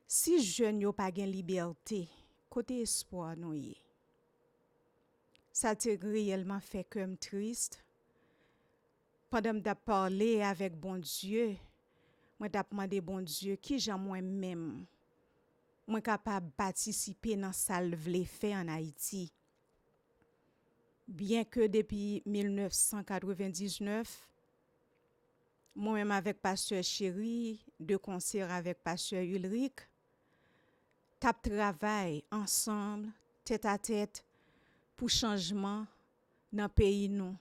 Si jeunes yo pas gen liberté, côté espoir nous y. Ça te réellement fait comme triste. Pendant que parler avec bon Dieu, moi t'a demandé bon Dieu qui j'en moi-même moi capable participer dans ça le vle faire en Haïti. Bien que depuis 1999 moi-même avec pasteur Chéri, de concert avec pasteur Ulrich, tap travail ensemble, tête à tête pour changement dans pays nous.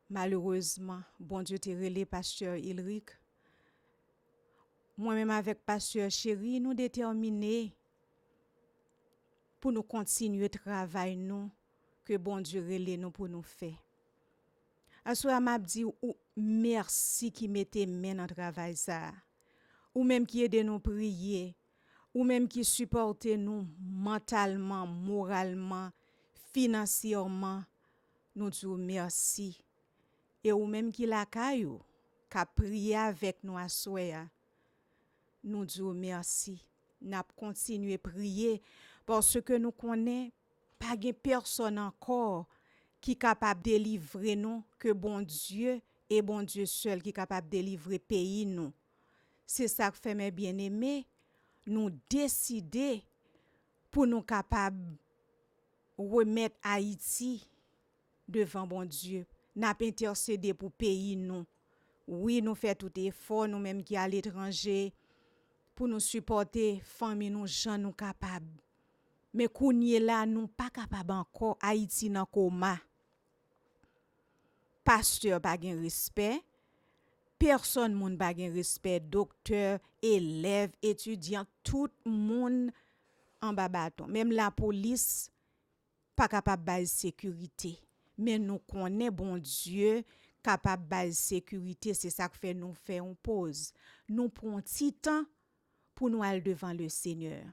Malheureusement, bon Dieu te relé pasteur Ulrich. Moi-même avec pasteur Chéri, nous déterminés pour nous continuer travail nous que bon Dieu relé nous pour nous faire. Assoir m'a dit ou merci qui mettez main dans travail ça. Ou même qui aide nous prier, ou même qui supporte nous mentalement, moralement, financièrement. Nous disons merci. Et ou même qui la caillou, qui a prié avec nous à soir. Nous disons merci. N'a continuer prier parce que nous connaissons pas de personne encore qui est capable de délivrer nous que bon Dieu et bon Dieu seul qui est capable de délivrer pays nous. C'est ça que fait mes bien-aimés, nous décider pour nous capables remettre Haïti devant bon Dieu. N'a pas intercéder pour pays nous. Oui, nous fait tout effort nous même qui à l'étranger pour nous supporter famille nous gens nous capables. Mais kounye là nous pas capable encore Haïti dans coma. Pasteur pas gen respect, personne moun pas gen respect, docteur, élève, étudiant, tout moun en bas bâton. Même la police pas capable bail sécurité. Mais nous connaît bon Dieu capable bail sécurité, c'est ça que fait nous faire une pause. Nous prend petit temps pour nous aller devant le Seigneur.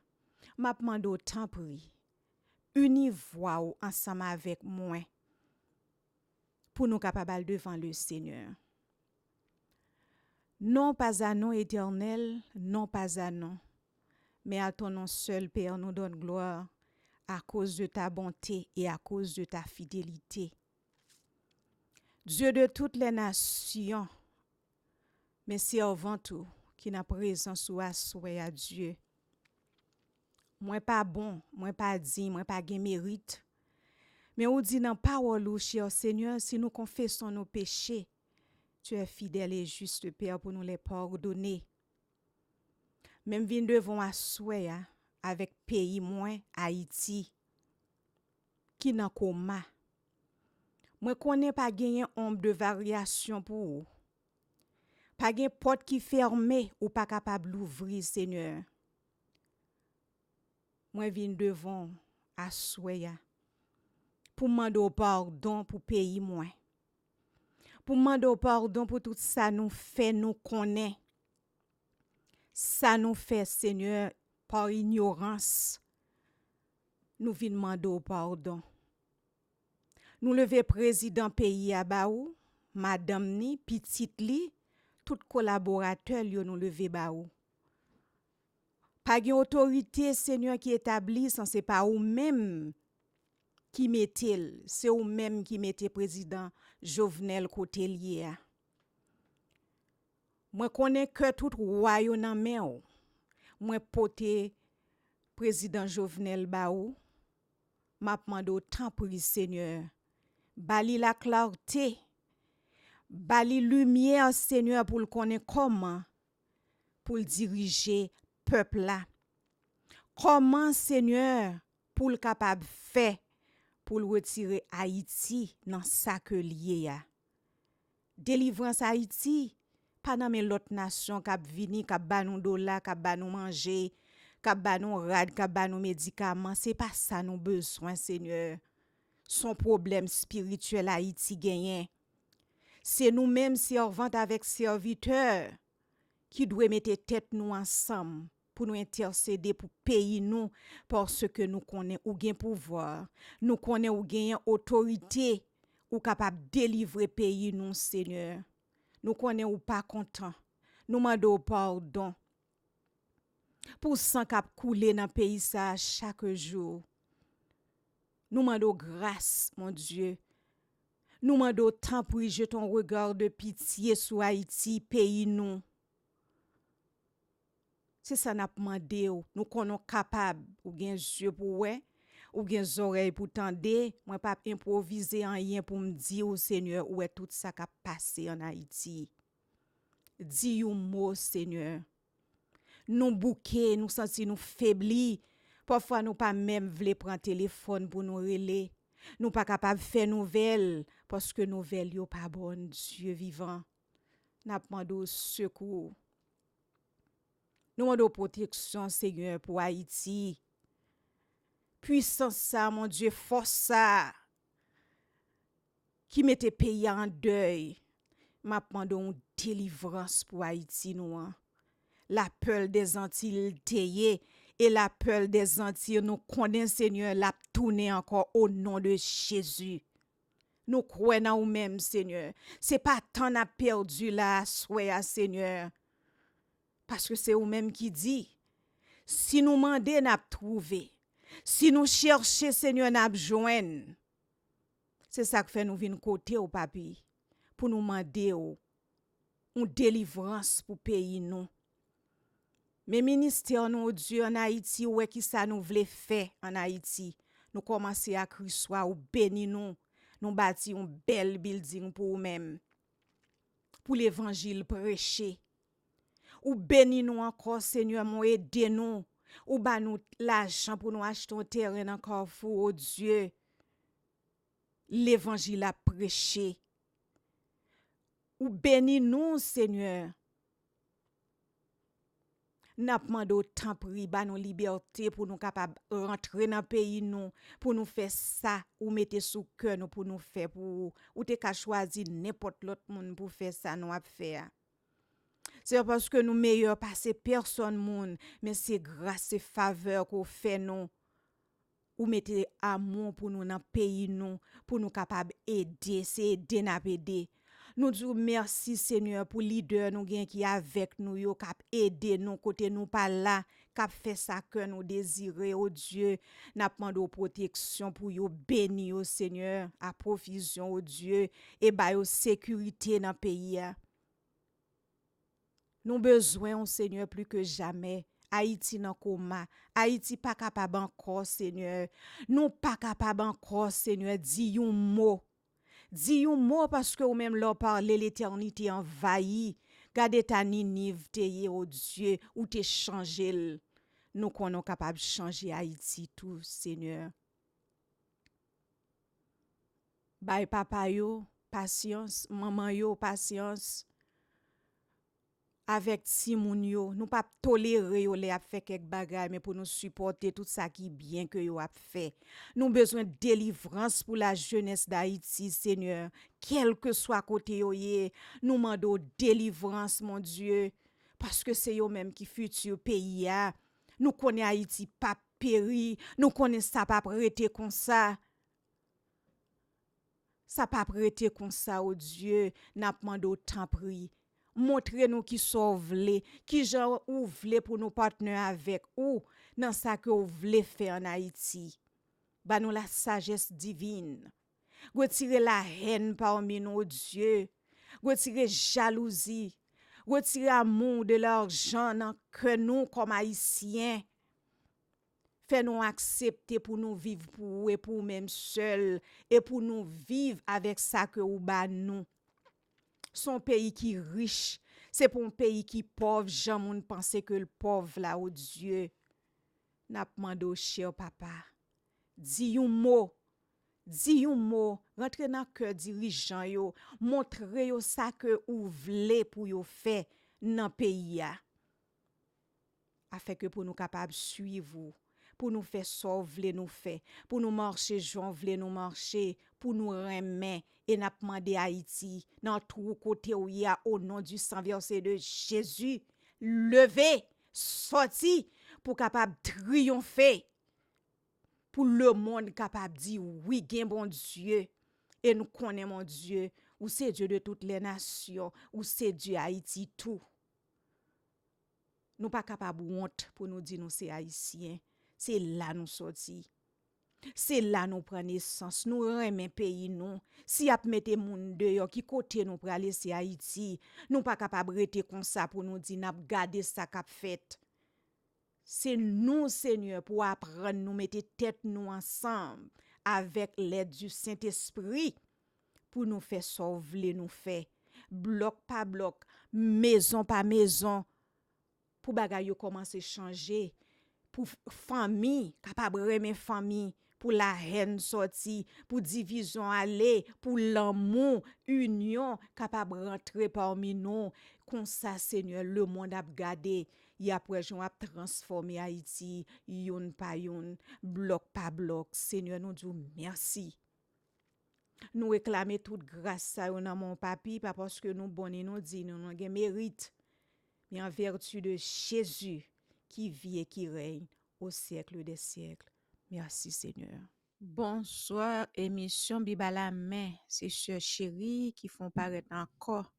M'a demandé autant pri. Uni voix ou ensemble avec moi pour nous capables devant le Seigneur. Non pas à nous éternel, non pas à nous, mais à ton nom seul Père nous donne gloire à cause de ta bonté et à cause de ta fidélité. Dieu de toutes les nations, mais servant tout qui n'a présence ou assoé à Dieu. Moi pas bon, moi pas digne, moi pas gen mérite. Mais on dit dans parole ou cher Seigneur, si nous confessons nos péchés, tu es fidèle et juste Père pour nous les pardonner. Même vin devons assoyer avec pays moins Haïti qui nan coma. Moi connais pas gagner ombre de variation pour ou. Pas gen porte qui fermée ou pas capable l'ouvrir Seigneur. Moi vin devant assoyer pour demander pardon pour pays moins. Pour demander pardon pour tout ça nous fait nous connaît. Ça nous fait Seigneur par ignorance. Nous vinn demander pardon. Nous lever président pays à baou, madame ni, petite li, tout collaborateur yo nous lever baou. Pas gen autorité Seigneur qui établit sans c'est pas ou même qui mettez, c'est ou même qui mettez président Jovenel côté lié. Moi connais que tout royaume nan men ou. Moi pote président Jovenel ba ou. M'a mande temps pour Seigneur. Bali la clarté. Bali lumière Seigneur pour le connaître comment pour le diriger peuple là. Comment Seigneur pour le capable faire pour le retirer Haïti dans ça que lié a. Délivrance Haïti pas dans l'autre nation k'ap vini k'ap ba nou dollar k'ap ba nou manger k'ap ba nou rad k'ap ba nou médicaments, c'est pas ça nous besoin Seigneur. Son problème spirituel Haïti gagné. C'est nous-mêmes servantes avec serviteurs qui doit mettre tête nous ensemble pour nous intercéder pour pays nous parce que nous connaissons ou gain pouvoir, nous connaissons ou gain autorité ou capable délivrer pays nous Seigneur. Nous connaissons ou pas content. Nous demandons pardon pour sang cap couler dans pays ça chaque jour. Nous demandons grâce mon Dieu. Nous demandons temps pour jeter ton regard de pitié sur Haïti pays nous. C'est ça n'a demandé nous connaissons capable ou gen yeux pour ouais ou gen oreilles pour tendre, moi pas improviser rien pour me dire au Seigneur où est tout ça qui a passé en Haïti. Dis un mot Seigneur. Nous bouquer, nous sentir nous faiblis. Parfois nous pas même vle prendre téléphone pour nous relayer. Nous pas capable faire nouvelles parce que nouvelles yo pas bonne Dieu vivant. N'a demandé secours. Nous demandons protection, Seigneur, pour Haïti. Puissance ça, mon Dieu, force ça. Qui mette pays en deuil. M'a demandé une délivrance pour Haïti, nous. La peur des Antilles teye et la peur des Antilles, nous connaissons, Seigneur, la tourner encore au nom de Jésus. Nous croyons en nous-mêmes, Seigneur. C'est pas tant à perdu là, soyez, Seigneur. Parce que c'est vous-même qui dit, si nous demandons, nous trouver. Si nous cherchons, Seigneur, nous joindre. C'est ça que fait nous venir côté au papi. Pour nous demander une délivrance pour pays nous. Mais ministère nous, Dieu, en Haïti, ouais, qui ça nous voulait faire en Haïti. Nous commençons à crier soit ou béni nous. Nous bâtir une belle building pour nous-mêmes. Pour l'évangile prêcher. Ou béni nous encore, Seigneur, mon aidez nous. Ou ba nous l'argent pour nous acheter un terrain encore pour oh Dieu. L'évangile a prêché. Ou béni nous, Seigneur. N'a demandé autant pri ba nous liberté pour nous capable rentrer dans pays nous pour nous faire ça ou mettre sous cœur nous pour nous faire pour ou te ka choisi n'importe l'autre monde pour faire ça nous a faire. C'est parce que nous meilleurs passer personne monde mais c'est grâce et faveur qu'on fait nous ou mettez amour pour nous dans pays nous pour nous capable aider c'est aider n'a aider. Nous disons merci Seigneur pour leader nous gen qui avec nous yo cap aider nous côté nous pas là cap fait ça que nous désirer oh Dieu n'a demandé protection pour yo béni au Seigneur à provision au Dieu et ba yo sécurité dans pays. Nous besoin au Seigneur plus que jamais. Haïti nan coma. Haïti pas capable encore Seigneur. Nous pas capable encore Seigneur dis un mot. Dis un mot parce que ou même leur parler l'éternité envahie. Gade ta Ninive teye oh Dieu ou te changer. Nous qu'on capable changer Haïti tout Seigneur. Bay papa yo patience, maman yo patience. Avec Simon yo, nous pas tolérer yo les a fait quelque bagay mais pour nous supporter tout ça qui bien que yo a fait. Nous besoin de délivrance pour la jeunesse d'Haïti, Seigneur. Quel que soit côté yo yé, nous mandons délivrance mon Dieu parce que c'est yo même qui futur pays a. Nous connaît Haïti pas péri, nous connaît ça pas prêter comme ça. Ça pas prêter comme ça oh Dieu, n'a demandé autant pri. Montrez-nous qui sauve qui genre ouvre pour nos partenaires avec ou dans ça que vous voulez faire en Haïti. Ba nous la sagesse divine. Retire la haine parmi nous, oh Dieu. Retire jalousie. Retire amour de l'argent dans que nous, comme Haïtiens. Fais-nous accepter pour nous vivre pour vous et pour nous-mêmes seuls. Et pour nous vivre avec ça que vous ba nous. Son pays qui riche. C'est pour un pays qui pauvre. Jean moun pense que le pauvre là, oh Dieu. N'a demandé au cher papa. Dis un mot. Dis un mot, rentre dans cœur dirigeant yo, montre yo ça que ou vle pour yo fait dans pays a. Afin que pour nous capable suivre, pour nous faire sauver nous faire, pour nous marcher jour vle nous marcher, pour nous remettre et n'a demandé Haïti dans tout côté où il y a au nom du sang versé de Jésus, lever, sorti pour capable triompher. Pour le monde capable de dire oui, gen bon Dieu. Et nous connaissons mon Dieu. Ou c'est Dieu de toutes les nations. Ou c'est Dieu Haïti tout. Nous pas capable honte pour nous dire nous c'est haïtiens. C'est là nous sorti. C'est là nous prend naissance. Nous remen pays nous. Si ap mette moun dehors qui côté nous pour aller c'est Haïti. Nous pas capable rester comme ça pour nous dire n'a garder ça qu'a fait. C'est nous, Seigneur, pour apprendre nous mettre tête nous ensemble avec l'aide du Saint-Esprit pour nous faire sauver nous faire bloc par bloc, maison par maison pour bagay yo commencer changer pour famille capable remen famille pour la haine sorti pour division aller pour l'amour union capable rentrer parmi nous comme ça Seigneur le monde a gardé y après j'on a transformé Haïti yon par yon bloc par bloc Seigneur nous disons merci nous réclamer toute grâce ça dans mon papi pas parce que nous bonne nous dit nous avons mérite mais en vertu de Jésus qui vit et qui règne au siècle des siècles. Merci Seigneur. Bonsoir, émission Bibala Main. C'est Sœur Chérie qui font paraître encore.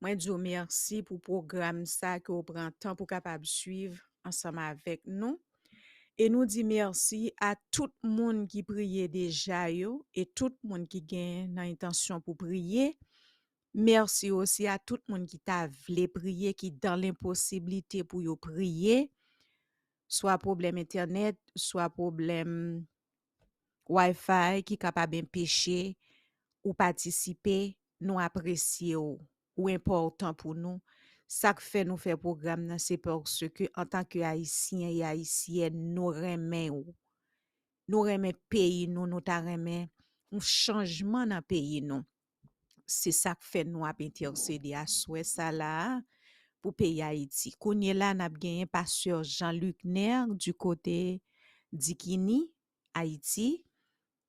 Moi, je vous remercie pour le programme ça que vous prenez temps pour capable suivre ensemble avec nous. Et nous dit merci à tout le monde qui priait déjà yo, et tout le monde qui gagne l'intention pour prier. Merci aussi à tout le monde qui t'a voulu prier, qui dans l'impossibilité pour yo prier, soit problème internet, soit problème Wi-Fi qui capable d'empêcher ou participer, nous apprécions ou important pour nous. Ça que fait nous faire programme c'est parce que en tant que haïtiens et haïtiennes nous remet pays nous ta remet un changement dans pays nous. C'est ça que fait nous a intercéder à souhait ça là pour pays Haïti. Konye là n'a gagné pasteur Jean-Luc Ner du côté d'Ikini, Haïti,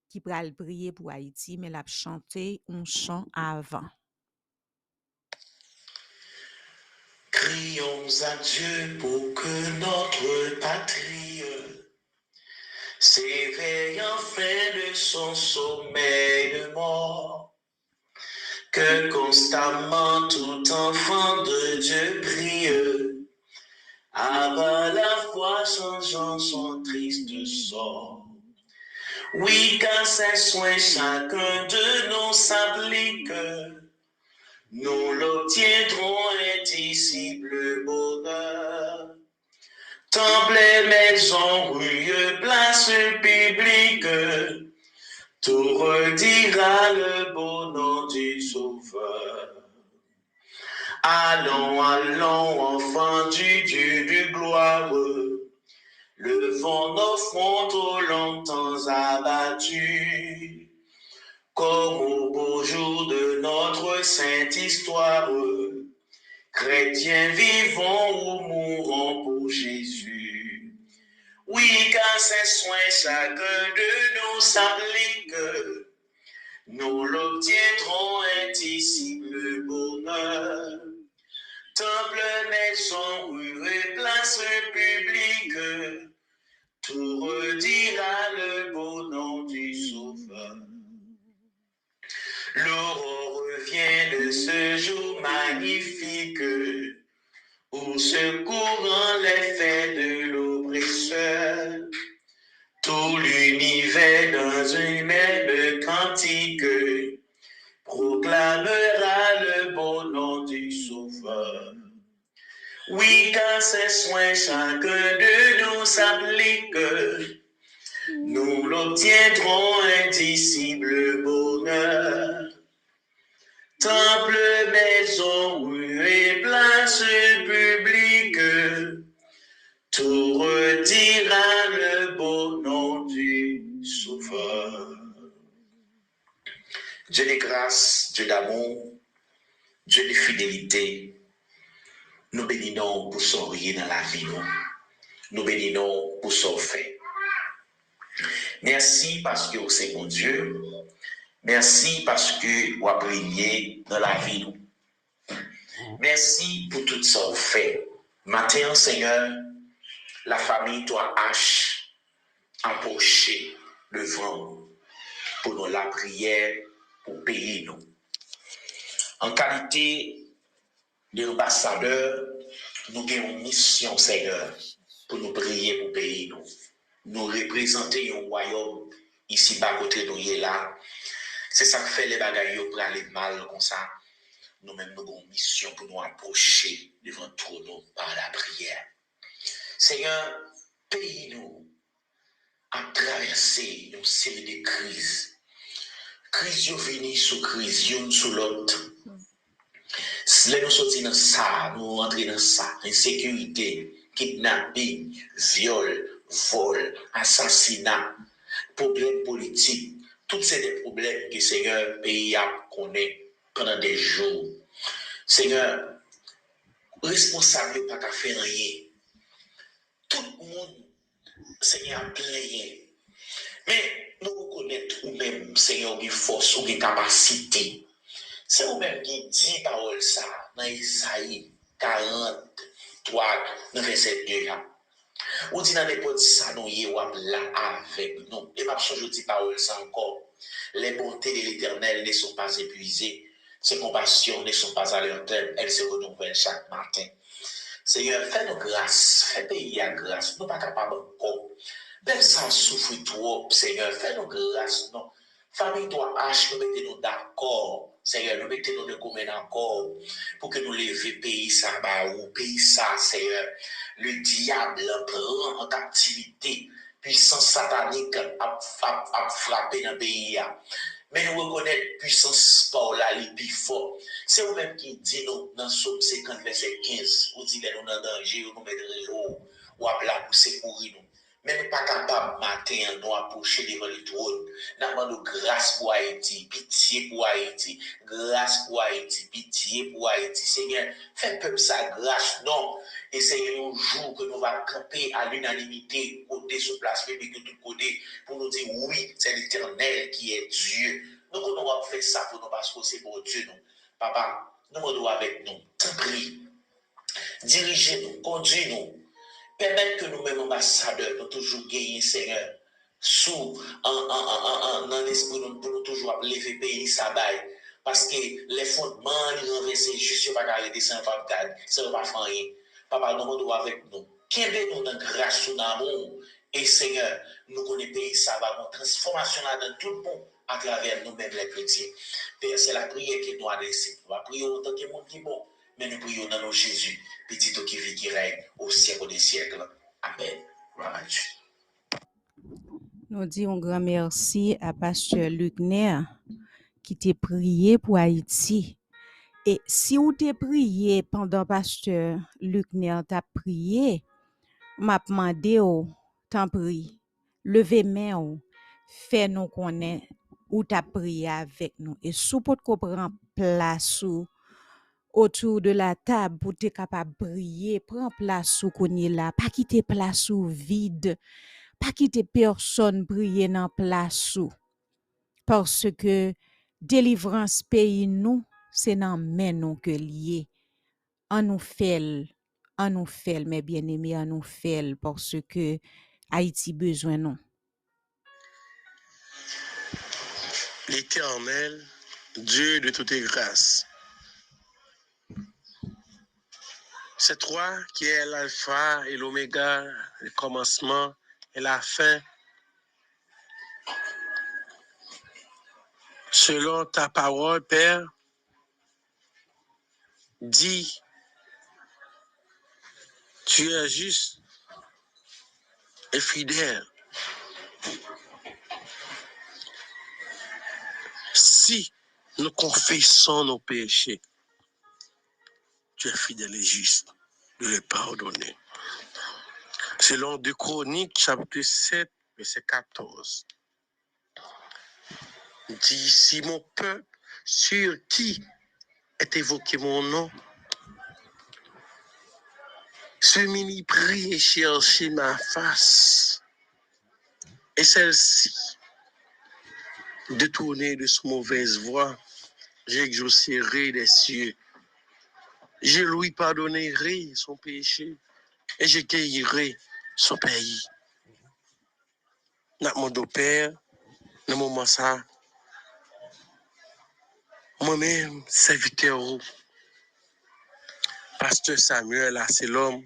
qui pral prier pour Haïti mais l'a chanté un chant avant. Crions à Dieu pour que notre patrie s'éveille enfin de son sommeil de mort. Que constamment tout enfant de Dieu prie, avant la foi changeant son triste sort. Oui, car ses soins chacun de nous s'applique, nous l'obtiendrons indicible bonheur. Temple, maison, rue, place publique, tout redira le beau nom du Sauveur. Allons, allons, enfants du Dieu de gloire, levons nos fronts trop longtemps abattus, comme au beau jour de notre sainte histoire, chrétiens vivons ou mourons pour Jésus. Oui, car ses soins chacun de nous s'applique, nous l'obtiendrons indicible bonheur. Temple, maison, rue et place publique, tout redira le beau nom du Sauveur. L'aurore revient de ce jour magnifique, où secourant les faits de l'oppresseur, Tout l'univers dans une même cantique proclamera le beau nom du Sauveur. Oui, car ses soins chacun de nous s'applique, nous l'obtiendrons indicible bonheur. Temple, maison, rue et place publique, tout redira le beau nom du Sauveur. Dieu de grâce, Dieu d'amour, Dieu de fidélité, nous bénissons pour sourire dans la vie, nous bénissons pour son fait. Merci parce que c'est mon Dieu. Merci parce que vous avez prié dans la vie. Merci pour tout ça vous fait. Matin, Seigneur, la famille doit approcher le vent pour nous la prière pour payer nous. En qualité d'ambassadeur, nous avons une mission, Seigneur, pour nous prier pour payer nous. Nous représenter un royaume ici bas côté nous est là. C'est ça que fait les bagailles pour aller mal comme ça. Nous-mêmes nous avons une mission pour nous approcher devant tout nous par la prière. Seigneur, pays-nous à traverser une série de crises. Crise vient sous crise, une sous l'autre. Si nous sortons dans ça, nous entrons dans ça, insécurité, kidnapping, viol, vol, assassinat, problèmes politiques, tous ces des problèmes que Seigneur pays a connaît pendant des jours. Seigneur, responsable pas qu'à faire rien. Tout le monde, Seigneur, a plaigné. Mais nous reconnaissons nous-mêmes, Seigneur, une force ou une capacité. C'est vous-même qui dit parole ça dans Isaïe 43, dans verset 2. Ou dit dans n'importe ça, nous y là avec nous. Et ma je dis parole ça encore. Les bontés de l'Éternel ne sont pas épuisées. Ses compassions ne sont pas à leur terme. Elles se renouvellent chaque matin. Seigneur, fais-nous grâce. Fais payer à grâce. Nous ne sommes pas capables encore. Personne souffre trop, Seigneur. Fais-nous grâce. Non. Famille doit nous mettez-nous d'accord. Seigneur, nous mettez-nous de commun encore pour que nous levions pays ça, ou pays ça, Seigneur. Le diable prend en captivité, puissance satanique a frappé dans le pays. Mais nous reconnaissons puissance par là, les plus fort. C'est vous-même qui dit nous dans Somme 50, verset 15, vous dites nous dans danger, nous mettons ou à plat pour secourir nous. Mais nous ne sommes pas capables matin nous approcher devant le trône. Nous demandons grâce pour Haïti, pitié pour Haïti, grâce pour Haïti, pitié pour Haïti. Seigneur, fais peuple ça grâce, non. Et c'est un jour que nous allons camper à l'unanimité, côté sur place publique de tout côté, pour nous dire oui, c'est l'Éternel qui est Dieu. Nous allons faire ça pour nous parce que c'est pour Dieu, nous. Papa, nous allons avec nous. T'en prie, dirigez-nous, conduisez-nous. Permettre que nous-mêmes, ambassadeurs, nous toujours gagner, Seigneur, sous dans l'esprit, pour nous toujours lever le pays, ça baille. Parce que les fondements, ils renversent juste pas arrêter sans pas garder, ça ne va pas faire rien. Papa, nous devons avec nous. Qu'est-ce nous dans grâce, dans l'amour. Et Seigneur, nous connaissons le pays, ça va une transformation dans tout le monde à travers nous-mêmes les chrétiens. Père, c'est la prière que nous adressons. On va prier autant que monde qui est bon. Mais nous prions dans nos Jésus, petit qui vit, qui règne au siècle des siècles. Amen. Nous disons un grand merci à Pasteur Lucner qui t'a prié pour Haïti. Et si vous t'es prié pendant Pasteur Lucner t'a prié, m'a demandé t'en prie, levez main ou fait nous connaître ou t'as prié avec nous. Et sous pour qu'on prend place autour de la table pour être capable de prier, prends place où qu'on est là, pas quitter place où vide, pas quitter personne prier dans place où. Parce que délivrance pays nous, c'est dans main nous que lié. On nous fait, mes bien-aimés, on nous fait parce que Haïti besoin nous. L'Éternel, Dieu de toutes grâces, c'est toi qui es l'alpha et l'oméga, le commencement et la fin. selon ta parole, Père, dis, tu es juste et fidèle. Si nous confessons nos péchés, tu es fidèle et juste de les pardonner. Selon 2 Chroniques, chapitre 7, verset 14. Dit, si mon peuple, sur qui est évoqué mon nom, celui-ci prie et cherche ma face, et celle-ci, détournée de son mauvaise voie, j'exaucerai des cieux. Je lui pardonnerai son péché et je guérirai son pays. Notre mon Père, dans le moment ça, moi-même, serviteur, pasteur Samuel, là, c'est l'homme,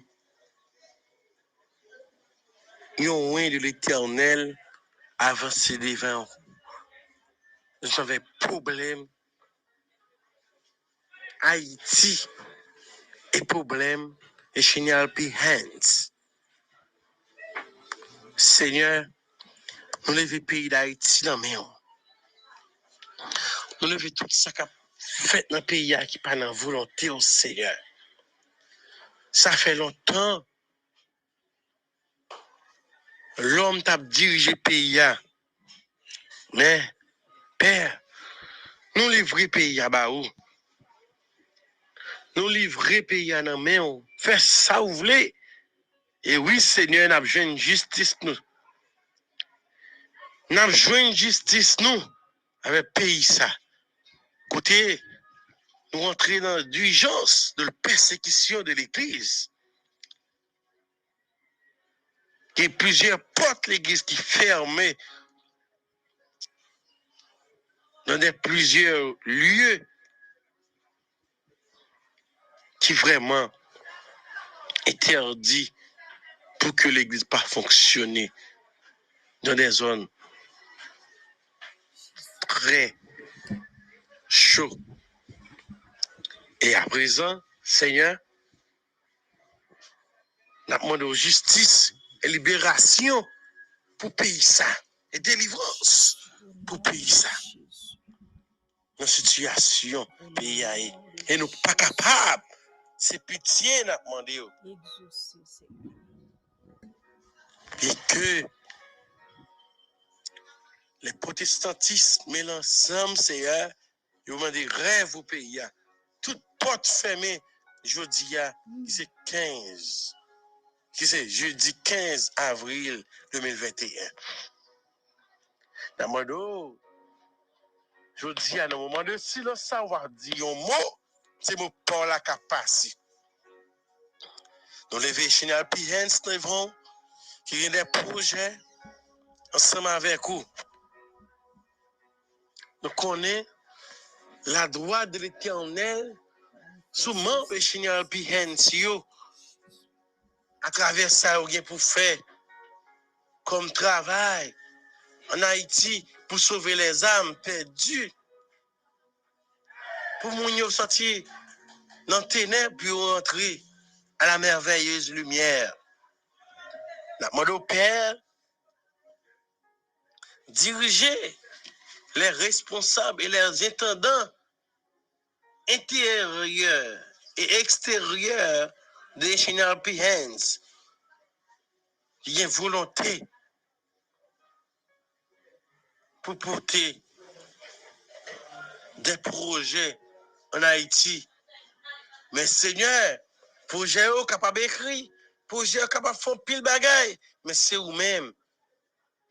ils ont loin de l'Éternel avancé devant. J'avais problème. Haïti et problème et Chenal P. Hands. Seigneur, nous levons le pays d'Haïti dans le Nous levons tout ça qui a fait dans le pays qui n'est pas dans la volonté au Seigneur. Ça fait longtemps l'homme t'a dirigé le pays. Mais, Père, nous livrons le pays à Baou. Nous livrons le pays à nos mains. Faites ça, vous voulez. Et oui, Seigneur, nous avons besoin de justice. Nous avons besoin de justice, nous, avec le pays. Ça. Côté, nous entrons dans l'urgence de la persécution de l'Église. Il y a plusieurs portes de l'Église qui ferment dans plusieurs lieux qui vraiment interdit pour que l'Église pas fonctionne dans des zones très chaudes. Et à présent, Seigneur, nous demandons justice et libération pour pays ça et délivrance pour pays ça. Dans situation pays et nous pas capables, c'est pitié nous demandé. Et que les protestantismes mélangent ensemble, Seigneur, ils ont des rêves au pays. Toute porte fermée, jeudi, c'est 15. Qui c'est jeudi 15 avril 2021. Dans jeudi, à un moment de silence, ça va dire un mot, c'est mon Paul la capacité. Nous les Chenal P. Hands, qui ont des projets ensemble avec vous. Nous connaissons la droite de l'Éternel souvent les Chenal P. Hands, à travers ça, vous pour faire comme travail en Haïti pour sauver les âmes perdues. Pour nous sortir dans les ténèbres pour entrer à la merveilleuse lumière. Notre Père, diriger les responsables et les intendants intérieurs et extérieurs des Chenal P. Hands qui ont volonté pour porter des projets en Haïti. Mais Seigneur, projet capable d'écrire, projet capable de faire pile bagaille, mais c'est vous-même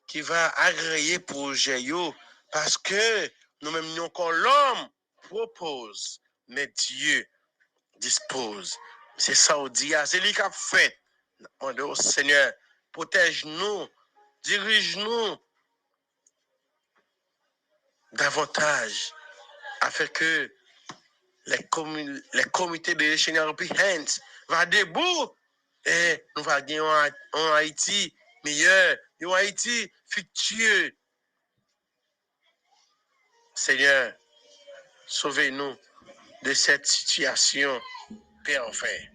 qui va agréer projet parce que nous-mêmes nous quand l'homme propose, mais Dieu dispose. C'est ça on dit, c'est lui qui a fait. Demandons au Seigneur, protège-nous, dirige-nous davantage afin que les comités de Chenal P. Hands va debout et nous va gagner en Haïti meilleur, en Haïti futur. Seigneur, sauvez-nous de cette situation parfaite.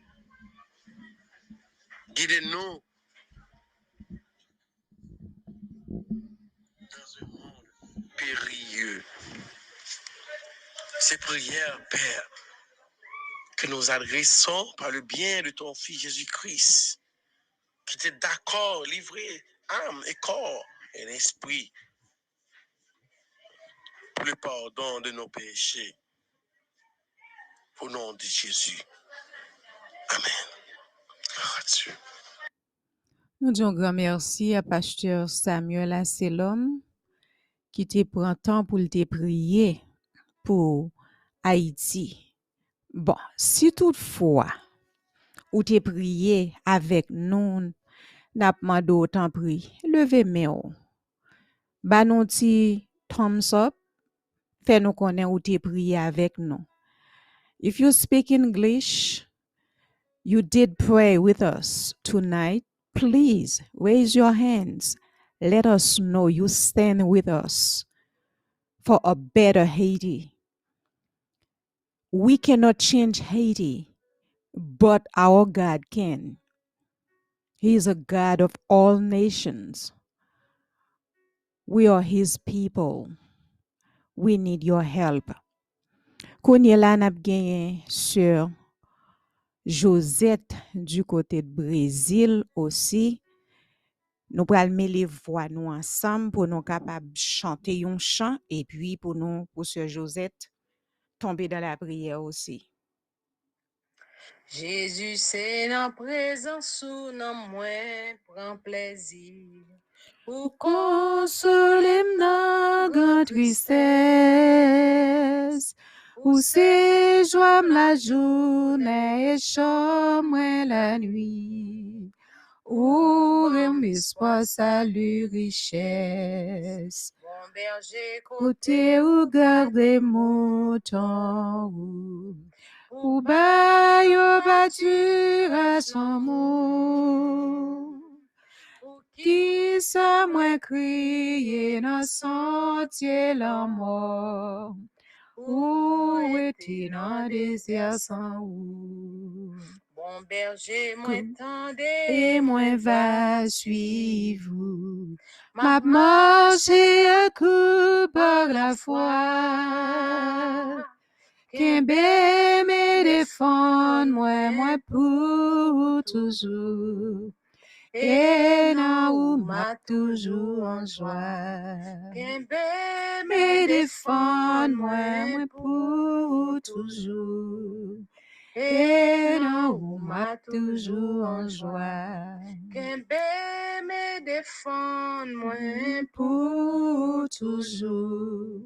Guidez-nous dans un monde périlleux. Ces prières, Père, que nous adressons par le bien de ton Fils Jésus-Christ, qui était d'accord, livré, âme et corps et l'esprit, pour le pardon de nos péchés. Au nom de Jésus. Amen. Gloire à Dieu. Nous disons grand merci à pasteur Samuel Asselom qui te prend temps pour te prier pour Haïti. Bon, si toutefois ou te prier avec nous, n'a pas d'autant pris, levez main. Ba nou ti thumbs up, fais nous connaître ou te prier avec nous. If you speak English, you did pray with us tonight, please raise your hands. Let us know you stand with us for a better Haiti. We cannot change Haiti, but our God can. He is a God of all nations. We are his people. We need your help. Kounye la nap genyen sur Josette du côté de Brésil aussi. Nous pral mêler voix nous ensemble pour nous capable chanter un chant et puis pour nous pour sœur Josette tomber dans la prière aussi. Jésus c'est dans présence ou non moins prend plaisir pour Consoler dans grande tristesse, ou c'est joie la journée et chambre la nuit. Ouvrez espoir, salut, richesse. Bon berger Côté ou garder mouton ou bail battu à son mot. Qui ça moi crier dans sentier la mort. Où est-il dans désert sans où? Bon berger moi tendez Et moi va suivre. Ma marché à coup par la foi. Qu'un bé me défende, moi pour toujours. Et non, ou m'a toujours en joie. qu'un bé Me défende, moi pour toujours. Et non, ou m'a toujours en joie. qu'un bé me défende moi Pour toujours.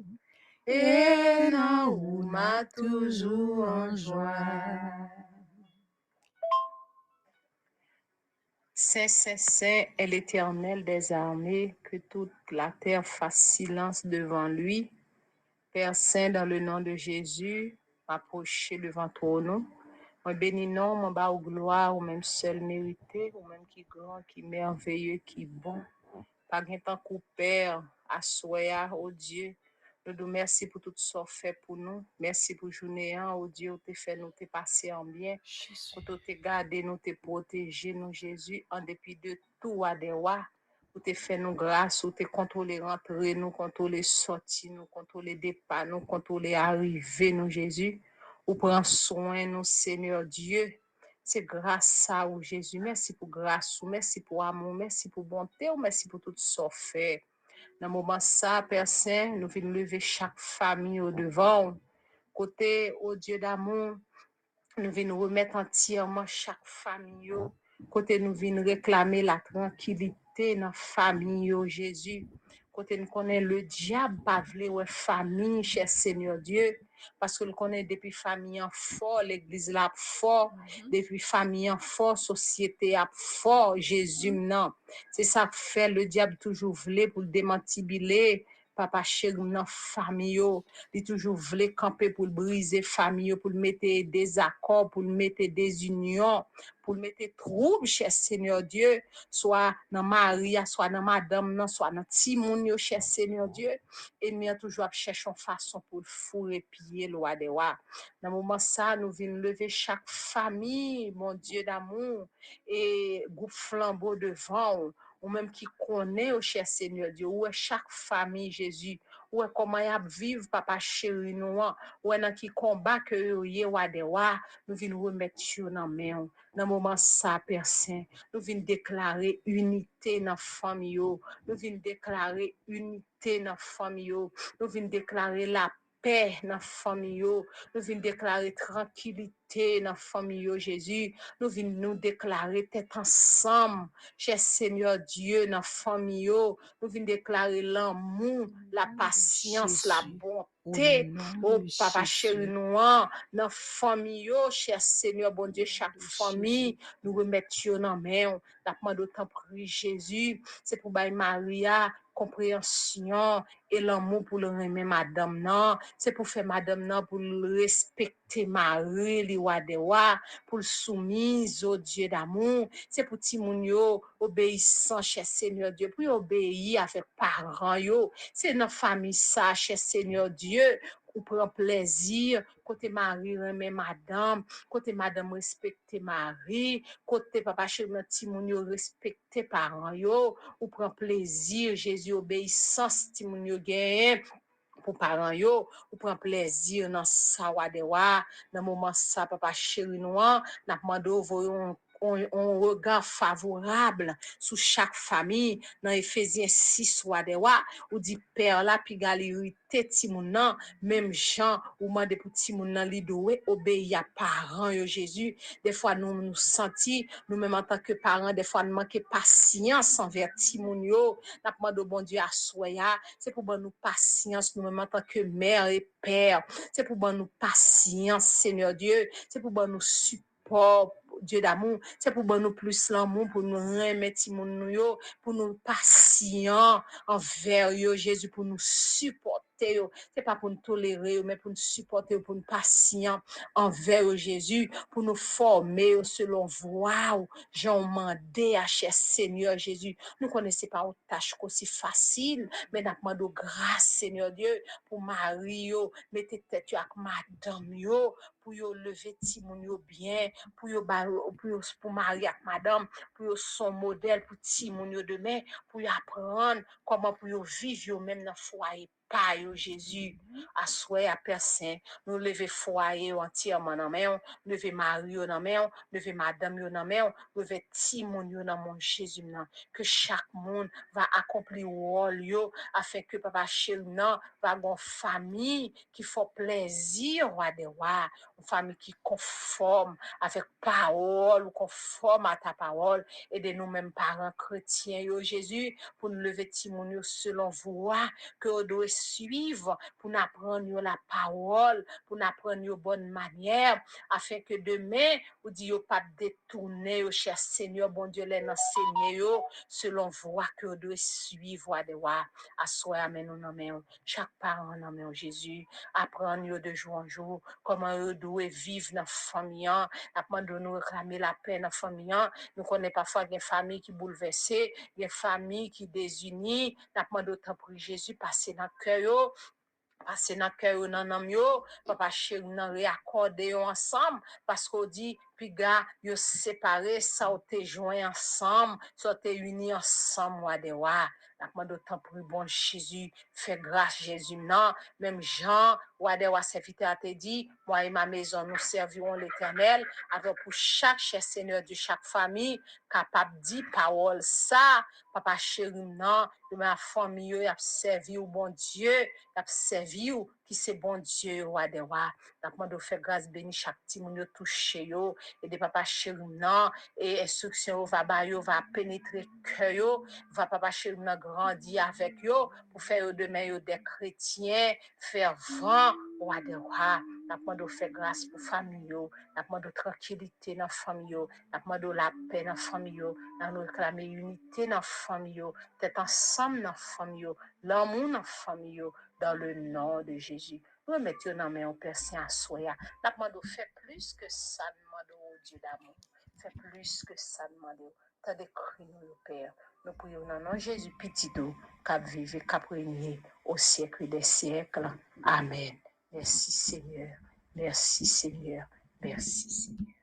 Et non, ou m'a toujours en joie. Saint, Saint, Saint est l'Éternel des armées, que toute la terre fasse silence devant lui. Père Saint, dans le nom de Jésus, approchez devant toi, nous. Moi bénis non, moi bas au gloire, ou même seul mérité, ou même qui grand, qui merveilleux, qui bon. Pas gain tant qu'au Père, à soya, oh Dieu. Nous nous merci pour tout ce fait pour nous. Merci pour journée, oh Dieu, te fait nous te passer en bien. Pour te garder, nous te protéger, nous Jésus, en dépit de tout à des rois. Pour te faire nous grâce, pour te contrôler rentrer, nous contrôler sortir, nous contrôler départ, nous contrôler arriver, nous Jésus. Ou prend soin, nous Seigneur Dieu. C'est grâce à vous, Jésus. Merci pour grâce, merci pour amour, merci pour bonté, merci pour tout ce fait. Dans le moment ça, Père Saint, nous venons lever chaque famille au devant. Côté, au Dieu d'amour, nous venons remettre entièrement chaque famille. Côté, nous venons réclamer la tranquillité dans la famille, Jésus. Côté, nous connaissons le diable, pas vle ouais famille, cher Seigneur Dieu. Parce que nous connaissons depuis famille en fort, l'église là fort, depuis famille en fort, société à fort, Jésus non. C'est ça que fait le diable toujours voulait pour le démentibiler papa chéri nan famille yo, li toujours vle camper pour briser famille, pour mettre des accords, pour mettre des unions, pour mettre trouble, cher Seigneur Dieu, soit dans Maria, soit dans madame, non, soit dans Timoun yo, cher Seigneur Dieu, et nous toujours cherchons façon pour fourrer pied loi de wa. Dans moment ça, nous venons lever chaque famille, mon Dieu d'amour, et groupe flambeau devant, ou même qui connaît, au cher Seigneur Dieu, où est chaque famille, Jésus, où est comment y a vivre, papa chéri nous, où est dans qui combat que y wa de wa, nous venons remettre sur dans main. Dans moment ça, Père Saint, nous venons déclarer unité dans famille, nous venons déclarer unité dans famille, nous venons déclarer la paix dans famille, nous venons déclarer tranquillité dans famille, Jésus, nous venons nous déclarer tête ensemble, cher Seigneur Dieu, dans famille, nous venons déclarer l'amour, la patience, la bonté, oh papa chéri nous, dans famille, cher Seigneur, bon Dieu, chaque famille, nous remettons dans main, la demande d'autant prier Jésus, c'est pour bailler Maria, compréhension et l'amour pour le remettre madame non, c'est pour faire madame non pour respecter Marie li wa de wa, pour soumise au Dieu d'amour, c'est pour timoun yo obéissant cher Seigneur Dieu, pour obéir avec parents yo, c'est dans famille ça cher Seigneur Dieu, ou prend plaisir côté Marie remet madame, côté madame respecter Marie, côté papa chéri timoun yo respecter parents yo, ou prend plaisir Jésus obéissance timoun yo gagne pour parents yo, ou prend plaisir dans ça wa de wa, dans moment ça papa chéri noir, n'a demandé voyons on regard favorable sur chaque famille dans Ephésiens 6 ou dit père là puis galérité timoun nan même Jean ou mande pour timoun nan li doit obéir à parents yo Jésus des fois nous senti nous même en tant que parents des fois nous manquer patience envers timoun yo n'a demandé bon Dieu assoya c'est pour nous patience nous même en tant que mère et père c'est pour nous patience Seigneur Dieu c'est pour nous support Dieu d'amour, c'est pour nous plus l'amour, pour nous remettre pour nous patients envers eux, Jésus, pour nous supporter. C'est pas pour nous tolérer, mais pour nous supporter, pour nous patients envers eux, Jésus, pour nous former selon voie. Jean mandé à cher Seigneur Jésus. Nous connaissons pas une tâche aussi facile, mais nous demandons grâce, Seigneur Dieu, pour Marie, mettez tête avec madame, pour lever Timon bien, pour marier avec madame, pour son modèle, pour Timon demain, pour apprendre comment pour vivre même dans le foyer. Pas Jésus, à souhait à personne, nous lever foyer entièrement dans main, lever Marie dans main, lever madame dans main, lever Timon dans mon Jésus que chaque monde va accomplir rôle yo afin que papa chéri va avoir famille qui fait plaisir roi de roi, une famille qui conforme avec parole ou conforme à ta parole et de nous-mêmes parents chrétiens yo Jésus pour nous lever Timon selon voie que on doit suivre pour nous apprendre la parole, pour nous apprendre de bonne manière afin que demain ou dit pas détourner au cher Seigneur bon Dieu les enseigner selon voie que on doit suivre de wa assoya amen nous nommons chaque parent nommons Jésus apprendre de jour en jour comment eux doivent vivre dans famille apprendre de nous réclamer la paix dans famille nous connaît parfois des familles qui bouleversées des familles qui désunies apprendre d'autant pour Jésus passer dans cœur passer dans cœur nan yo papa chéri nan réaccorder ensemble parce qu'on dit puis gars yo séparé ça te joint ensemble ça te uni ensemble moi de wa n'a d'autant pour bon Jésus fait grâce Jésus non même Jean wa de wa serviteur te dit moi et ma maison nous servirons l'Éternel avec pour chaque cher Seigneur de chaque famille capable dit parole ça papa chéri non de ma famille a servi au bon Dieu a servi ou qui c'est bon Dieu roi des rois n'a demandé de faire grâce béni chaque petit monde touché yo et de papa chéri non et instruction va ba yo va pénétrer cœur yo va papa chéri non grandir avec yo pour faire demain yo des chrétiens fervents roi des rois N'a demandé faire grâce pour famille, n'a demandé tranquillité dans famille, n'a demandé la paix dans famille, n'a réclamé unité dans famille, d'être ensemble dans famille, l'amour dans famille, dans le nom de Jésus. Nous mettons dans main au Père Saint à soya. N'a demandé faire plus que ça, demande au Dieu d'amour. Fait plus que ça, demande. T'as décrit nous, Père. Nous prions dans le nom de Jésus, petit d'eau, cap vivre, cap régner au siècle des siècles. Amen. Merci Seigneur. Merci Seigneur. Merci Seigneur.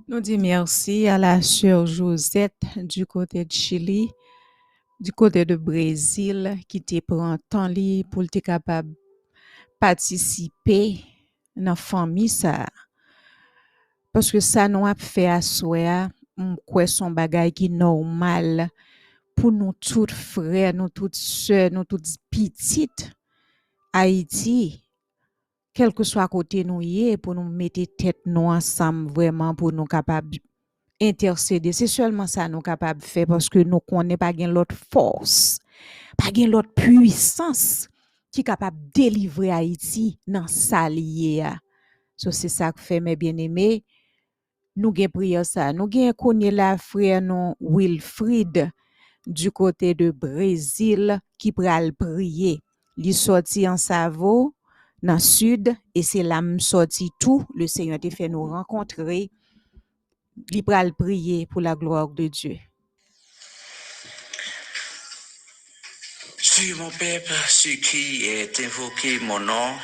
Nous disons merci à la sœur Josette du côté de Chili, du côté de Brésil, qui te prend temps libre pour être capable de participer dans la famille. Ça. Parce que ça nous a fait à soi, quoi son bagay qui normal pour nous toutes frères, nous toutes sœurs, nous toutes petites Haïti. Quel que soit côté nous y pour nous mettre tête nous ensemble vraiment pour nous capables intercéder. C'est seulement ça nous capables de faire parce que nous connaissons pas gain l'autre force, pas gain l'autre puissance qui capable de délivrer Haïti dans ça lié. So c'est ça que fait mes bien-aimés. Nous gain prière ça. Nous gain connait la frère non Wilfried du côté de Brésil qui pral prier. Li sorti en Savo dans le sud et c'est là me sorti tout le Seigneur te fait nous rencontrer. Li pral prier pour la gloire de Dieu. Sur mon peuple, celui qui est invoqué mon nom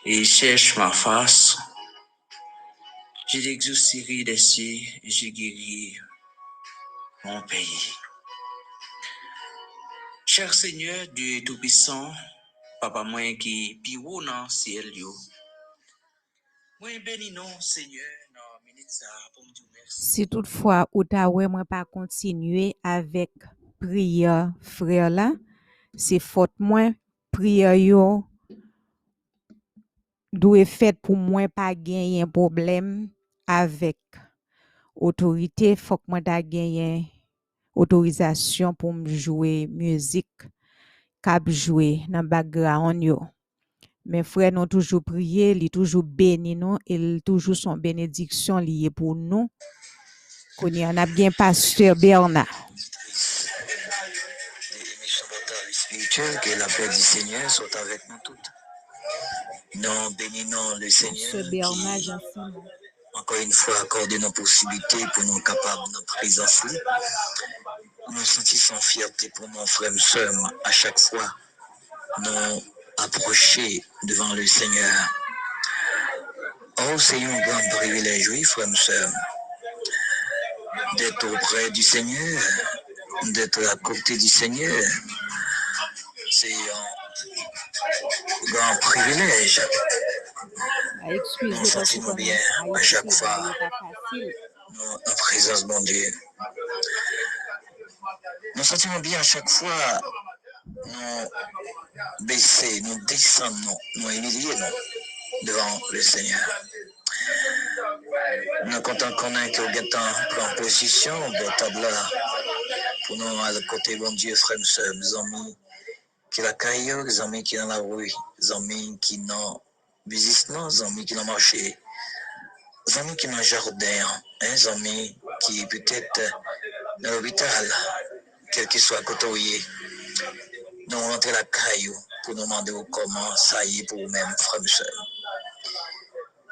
et cherche ma face, je l'exaucerai des cieux et je guéris mon pays. Cher Seigneur, Dieu Tout-Puissant, Papa moi qui piro dans ciel yo. Moi béni non Seigneur dans minute ça pour me dire merci. Si toutefois ou ta ouais moi pas continuer avec prière frère là, c'est faute moi prière yo doit fait pour moi pas gagner un problème avec autorité, faut que moi ta gagner autorisation pour me jouer musique cap jouer dans background yo. Mais frère nous toujours prier, li toujours béni nous et toujours son bénédiction liée pour nous. Qu'on y en a bien pasteur Bernard. Émission bataille spirituelle, que la paix du Seigneur soit avec nous toutes. Nous bénissons le Seigneur qui, encore une fois, accorde nos possibilités pour nous capables de notre présence. Nous sentissons fierté pour nos frères et sœurs à chaque fois nous approcher devant le Seigneur. Oh, c'est un grand privilège, oui, frères et sœurs, d'être auprès du Seigneur, d'être à côté du Seigneur. C'est un grand privilège. Nous sentons bien à chaque fois en présence de mon Dieu. Nous sentons bien à chaque fois nous baisser, nous descendre, nous humilier devant le Seigneur. Nous comptons qu'on a que prend position de table pour nous à côté de mon Dieu, frères et sœurs, mes amis qui la caillou, les amis qui dans la rue, les amis qui n'ont business, les amis qui n'ont marché, les amis qui n'ont jardin, les amis qui peut-être dans l'hôpital, quel qu'il soit côté nous rentrons la caillou pour nous demander comment ça y est pour vous-même, frères et sœurs.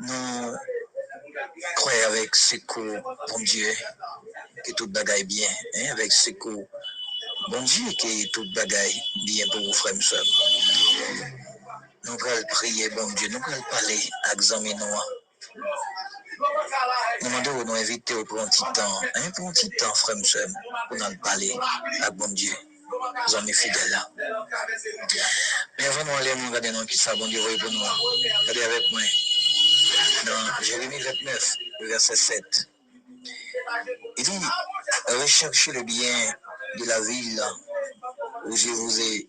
Nous croyons avec secours, bon Dieu, que tout bagaille bien, avec secours, bon Dieu, que tout bagaille bien pour vous, frères et sœurs. Nous allons prier, bon Dieu, nous allons parler à examiner nous. Nous demandons nous inviter pour un petit temps, frères et sœurs, pour nous parler à bon Dieu. Nous sommes fidèles là. Mais avant nous aller, nous regardons qui ça, bon Dieu, pour nous. Regardez avec moi. Dans Jérémie 29, verset 7. Il dit, recherchez le bien de la ville où je vous ai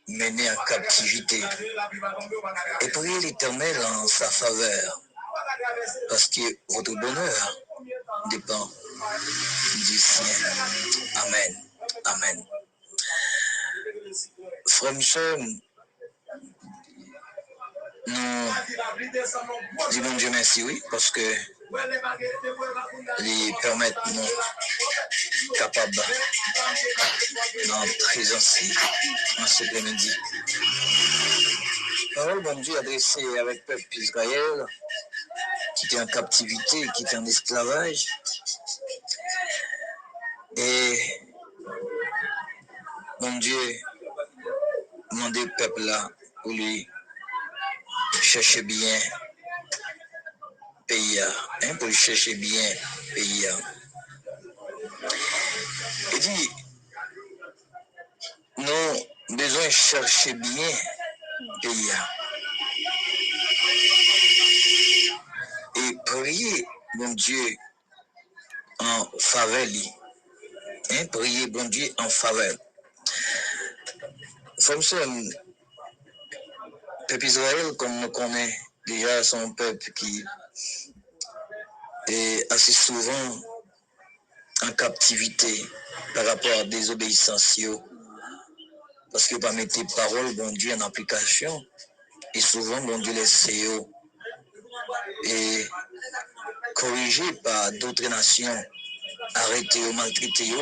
mené en captivité et priez l'Éternel en sa faveur, parce que votre bonheur dépend du sien. Amen. Amen. Frères et sœurs, nous disons Dieu merci, oui, parce que ils permettent nous capables d'en présence en ce après-midi. Parole, bon Dieu, adressée avec le peuple d'Israël, qui était en captivité, qui était en esclavage. Et mon Dieu, demandez au peuple là pour lui chercher bien pays, hein, pour lui chercher bien pays. Et dit, nous besoin chercher bien pays et prier, mon Dieu, en faveur. Hein, prier, bon Dieu, en faveur. Comme ça, le peuple Israël, comme nous connaissons déjà, son peuple qui est assez souvent en captivité par rapport à désobéissance, parce que pas mettre paroles, bon Dieu, en application, et souvent, bon Dieu, laisse et corrigé par d'autres nations, arrêtés ou maltraités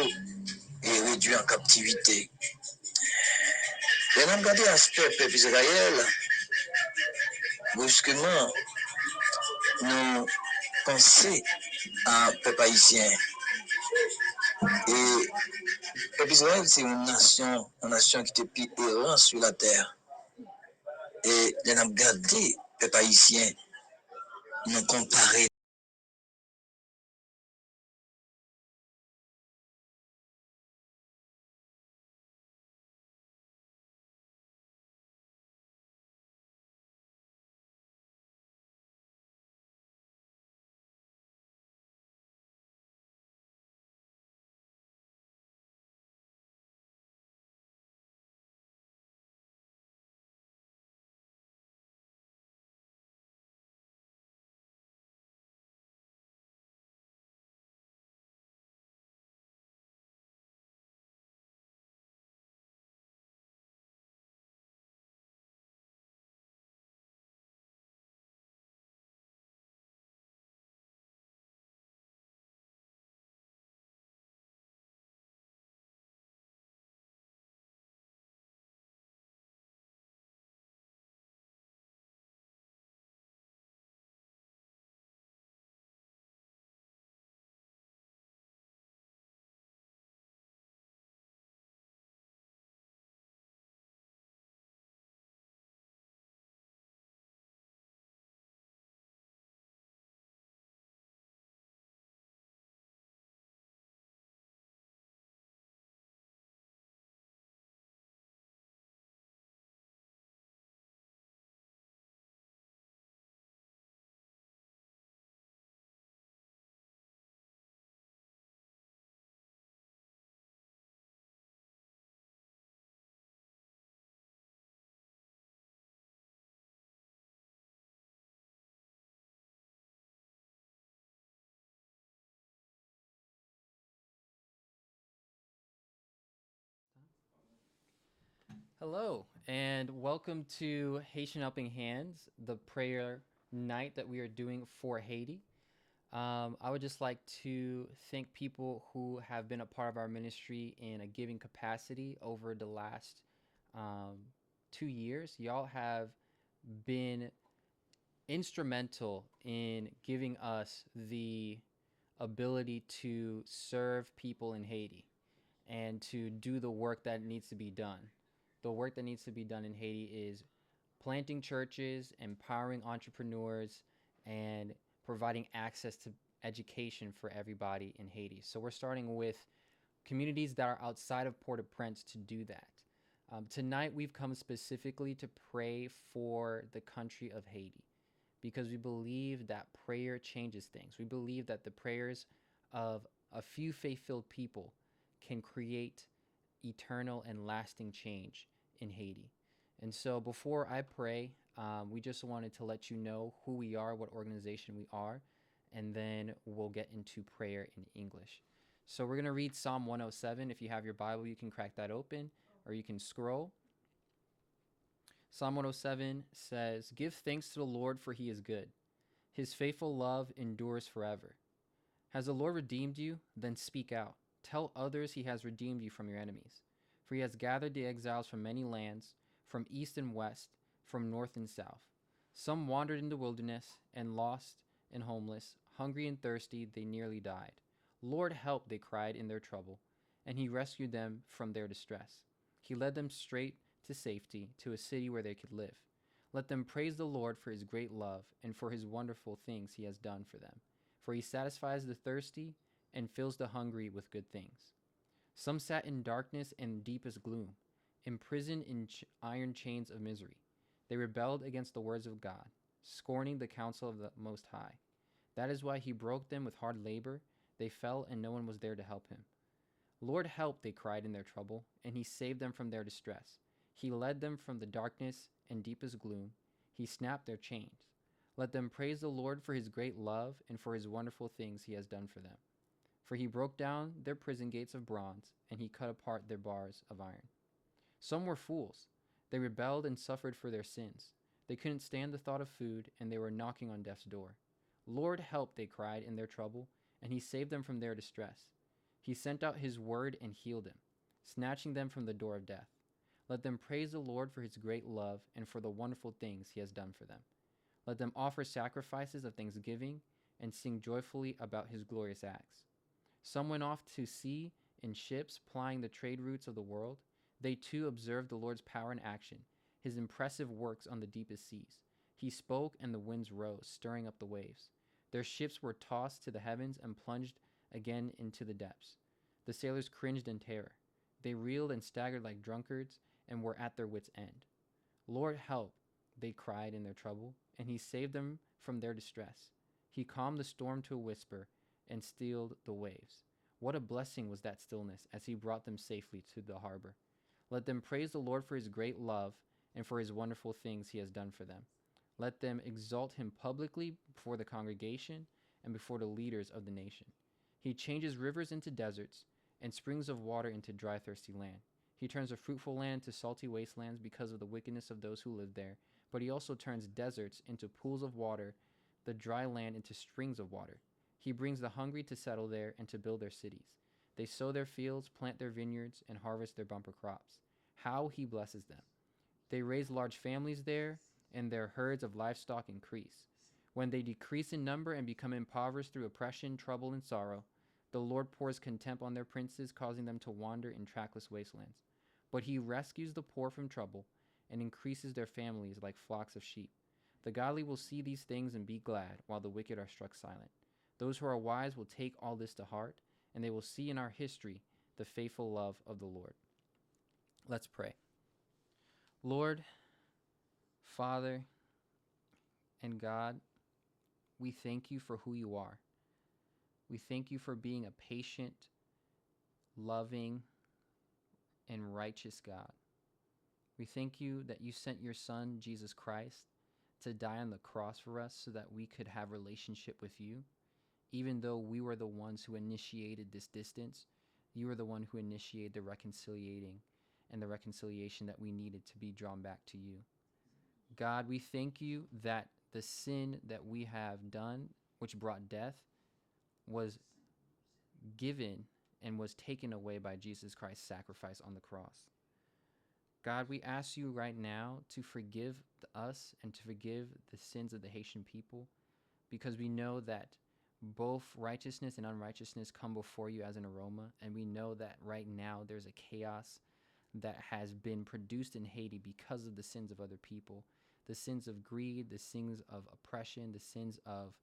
et réduits en captivité. Et on a regardé l'aspect peuple Israël, brusquement, nous pensons à peuple haïtien. Et peuple Israël, c'est une nation qui était plus errant sur la terre. Et on a regardé peuple haïtien, nous comparer. Hello, and welcome to Haitian Helping Hands, the prayer night that we are doing for Haiti. I would just like to thank people who have been a part of our ministry in a giving capacity over the last 2 years. Y'all have been instrumental in giving us the ability to serve people in Haiti and to do the work that needs to be done. The work that needs to be done in Haiti is planting churches, empowering entrepreneurs, and providing access to education for everybody in Haiti. So we're starting with communities that are outside of Port-au-Prince to do that. Tonight, we've come specifically to pray for the country of Haiti because we believe that prayer changes things. We believe that the prayers of a few faith-filled people can create eternal and lasting change in Haiti. And so before I pray, we just wanted to let you know who we are, what organization we are, and then we'll get into prayer in English. So we're going to read Psalm 107. If you have your Bible, you can crack that open or you can scroll. Psalm 107 says, "Give thanks to the Lord, for he is good. His faithful love endures forever." Has the Lord redeemed you? Then speak out. Tell others he has redeemed you from your enemies. For he has gathered the exiles from many lands, from east and west, from north and south. Some wandered in the wilderness, and lost and homeless, hungry and thirsty, they nearly died. Lord, help, they cried in their trouble, and he rescued them from their distress. He led them straight to safety, to a city where they could live. Let them praise the Lord for his great love and for his wonderful things he has done for them. For he satisfies the thirsty and fills the hungry with good things. Some sat in darkness and deepest gloom, imprisoned in iron chains of misery. They rebelled against the words of God, scorning the counsel of the Most High. That is why he broke them with hard labor. They fell, and no one was there to help him. Lord, help, they cried in their trouble, and he saved them from their distress. He led them from the darkness and deepest gloom. He snapped their chains. Let them praise the Lord for his great love and for his wonderful things he has done for them. For he broke down their prison gates of bronze, and he cut apart their bars of iron. Some were fools. They rebelled and suffered for their sins. They couldn't stand the thought of food, and they were knocking on death's door. Lord, help, they cried in their trouble, and he saved them from their distress. He sent out his word and healed them, snatching them from the door of death. Let them praise the Lord for his great love and for the wonderful things he has done for them. Let them offer sacrifices of thanksgiving and sing joyfully about his glorious acts. Some went off to sea in ships plying the trade routes of the world. They too observed the Lord's power in action, his impressive works on the deepest seas. He spoke and the winds rose, stirring up the waves. Their ships were tossed to the heavens and plunged again into the depths. The sailors cringed in terror. They reeled and staggered like drunkards and were at their wits' end. Lord, help, they cried in their trouble, and he saved them from their distress. He calmed the storm to a whisper and stilled the waves. What a blessing was that stillness as he brought them safely to the harbor. Let them praise the Lord for his great love and for his wonderful things he has done for them. Let them exalt him publicly before the congregation and before the leaders of the nation. He changes rivers into deserts and springs of water into dry, thirsty land. He turns a fruitful land into salty wastelands because of the wickedness of those who live there. But he also turns deserts into pools of water, the dry land into springs of water. He brings the hungry to settle there and to build their cities. They sow their fields, plant their vineyards, and harvest their bumper crops. How he blesses them. They raise large families there, and their herds of livestock increase. When they decrease in number and become impoverished through oppression, trouble, and sorrow, the Lord pours contempt on their princes, causing them to wander in trackless wastelands. But he rescues the poor from trouble and increases their families like flocks of sheep. The godly will see these things and be glad, while the wicked are struck silent. Those who are wise will take all this to heart, and they will see in our history the faithful love of the Lord. Let's pray. Lord, Father, and God, we thank you for who you are. We thank you for being a patient, loving, and righteous God. We thank you that you sent your Son, Jesus Christ, to die on the cross for us so that we could have relationship with you. Even though we were the ones who initiated this distance, you were the one who initiated the reconciliating and the reconciliation that we needed to be drawn back to you. God, we thank you that the sin that we have done, which brought death, was given and was taken away by Jesus Christ's sacrifice on the cross. God, we ask you right now to forgive us and to forgive the sins of the Haitian people, because we know that both righteousness and unrighteousness come before you as an aroma, and we know that right now there's a chaos that has been produced in Haiti because of the sins of other people, the sins of greed, the sins of oppression, the sins of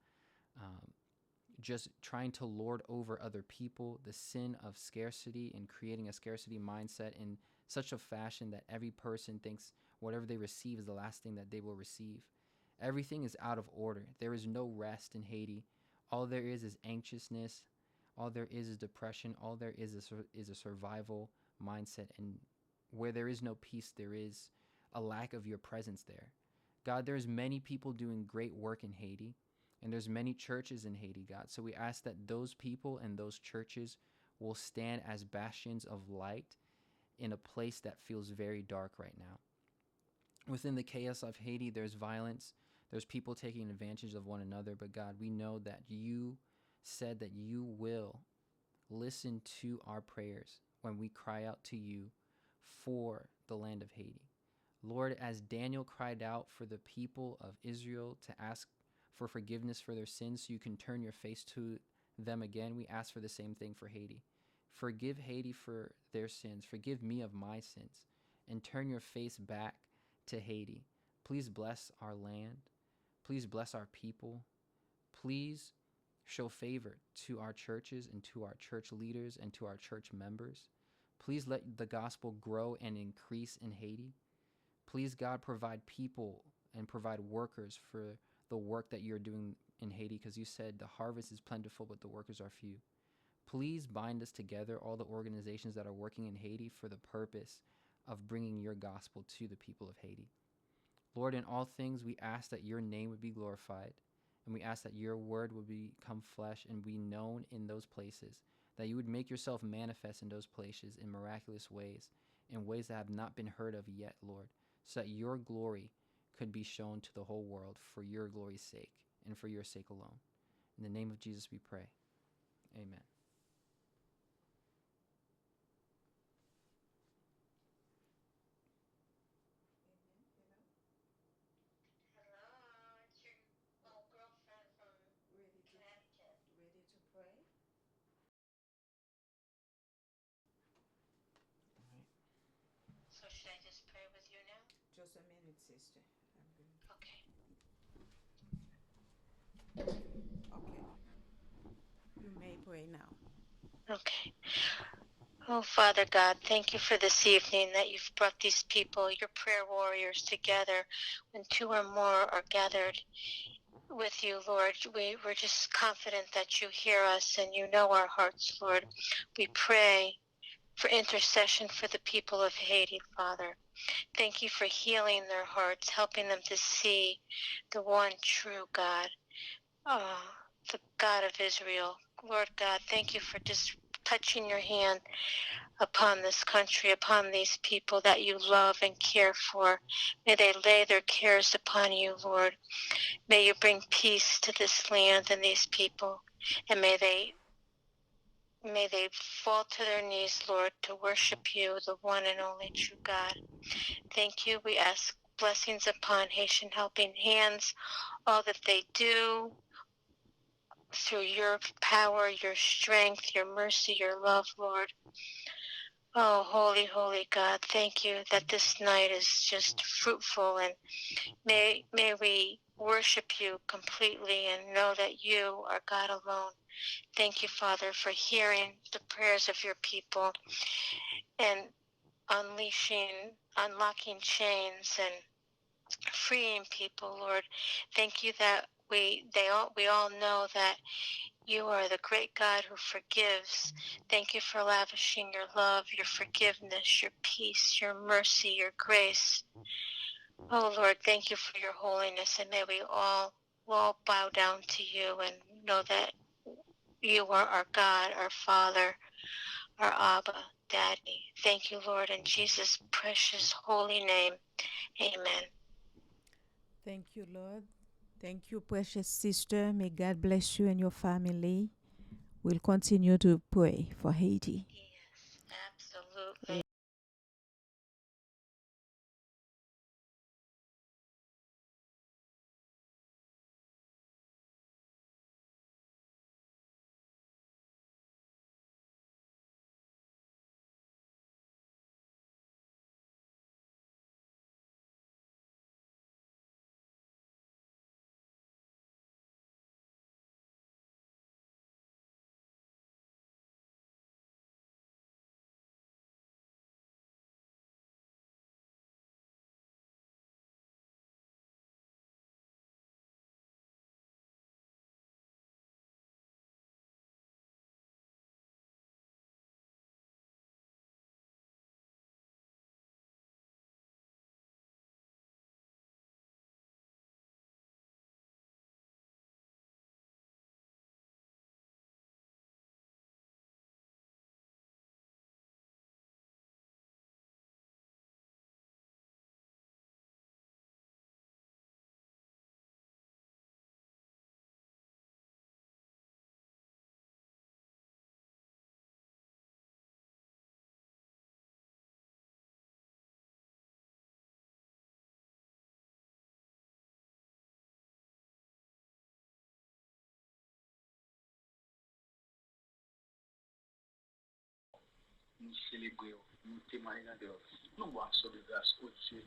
just trying to lord over other people, the sin of scarcity and creating a scarcity mindset in such a fashion that every person thinks whatever they receive is the last thing that they will receive. Everything is out of order. There is no rest in Haiti. All there is anxiousness. All there is depression. All there is a survival mindset. And where there is no peace, there is a lack of your presence there. God, there's many people doing great work in Haiti, and there's many churches in Haiti, God. So we ask that those people and those churches will stand as bastions of light in a place that feels very dark right now. Within the chaos of Haiti, there's violence. There's people taking advantage of one another. But God, we know that you said that you will listen to our prayers when we cry out to you for the land of Haiti. Lord, as Daniel cried out for the people of Israel to ask for forgiveness for their sins so you can turn your face to them again, we ask for the same thing for Haiti. Forgive Haiti for their sins. Forgive me of my sins. And turn your face back to Haiti. Please bless our land. Please bless our people. Please show favor to our churches and to our church leaders and to our church members. Please let the gospel grow and increase in Haiti. Please, God, provide people and provide workers for the work that you're doing in Haiti, because you said the harvest is plentiful, but the workers are few. Please bind us together, all the organizations that are working in Haiti, for the purpose of bringing your gospel to the people of Haiti. Lord, in all things, we ask that your name would be glorified, and we ask that your word would become flesh and be known in those places, that you would make yourself manifest in those places in miraculous ways, in ways that have not been heard of yet, Lord, so that your glory could be shown to the whole world for your glory's sake and for your sake alone. In the name of Jesus we pray. Amen. So should I just pray with you now? Just a minute, sister. Okay. Okay. You may pray now. Okay. Oh, Father God, thank you for this evening that you've brought these people, your prayer warriors, together. When two or more are gathered with you, Lord, we're just confident that you hear us and you know our hearts, Lord. We pray for intercession for the people of Haiti, Father. Thank you for healing their hearts, helping them to see the one true God, the God of Israel. Lord God, thank you for just touching your hand upon this country, upon these people that you love and care for. May they lay their cares upon you, Lord. May you bring peace to this land and these people, and may they fall to their knees, Lord, to worship you, the one and only true God. Thank you. We ask blessings upon Haitian Helping Hands, all that they do through your power, your strength, your mercy, your love, Lord. Oh, holy, holy God, thank you that this night is just fruitful, and may we worship you completely and know that you are God alone. Thank you, Father, for hearing the prayers of your people and unlocking chains and freeing people, Lord. Thank you that we all know that you are the great God who forgives. Thank you for lavishing your love, your forgiveness, your peace, your mercy, your grace. Oh, Lord, thank you for your holiness, and may we all bow down to you and know that you are our God, our Father, our Abba, Daddy. Thank you, Lord, in Jesus' precious holy name. Amen. Thank you, Lord. Thank you, precious sister. May God bless you and your family. We'll continue to pray for Haiti. Yes, absolutely. nous célébrer, nous témoigner dans Dieu. Nous boissons de grâce au Dieu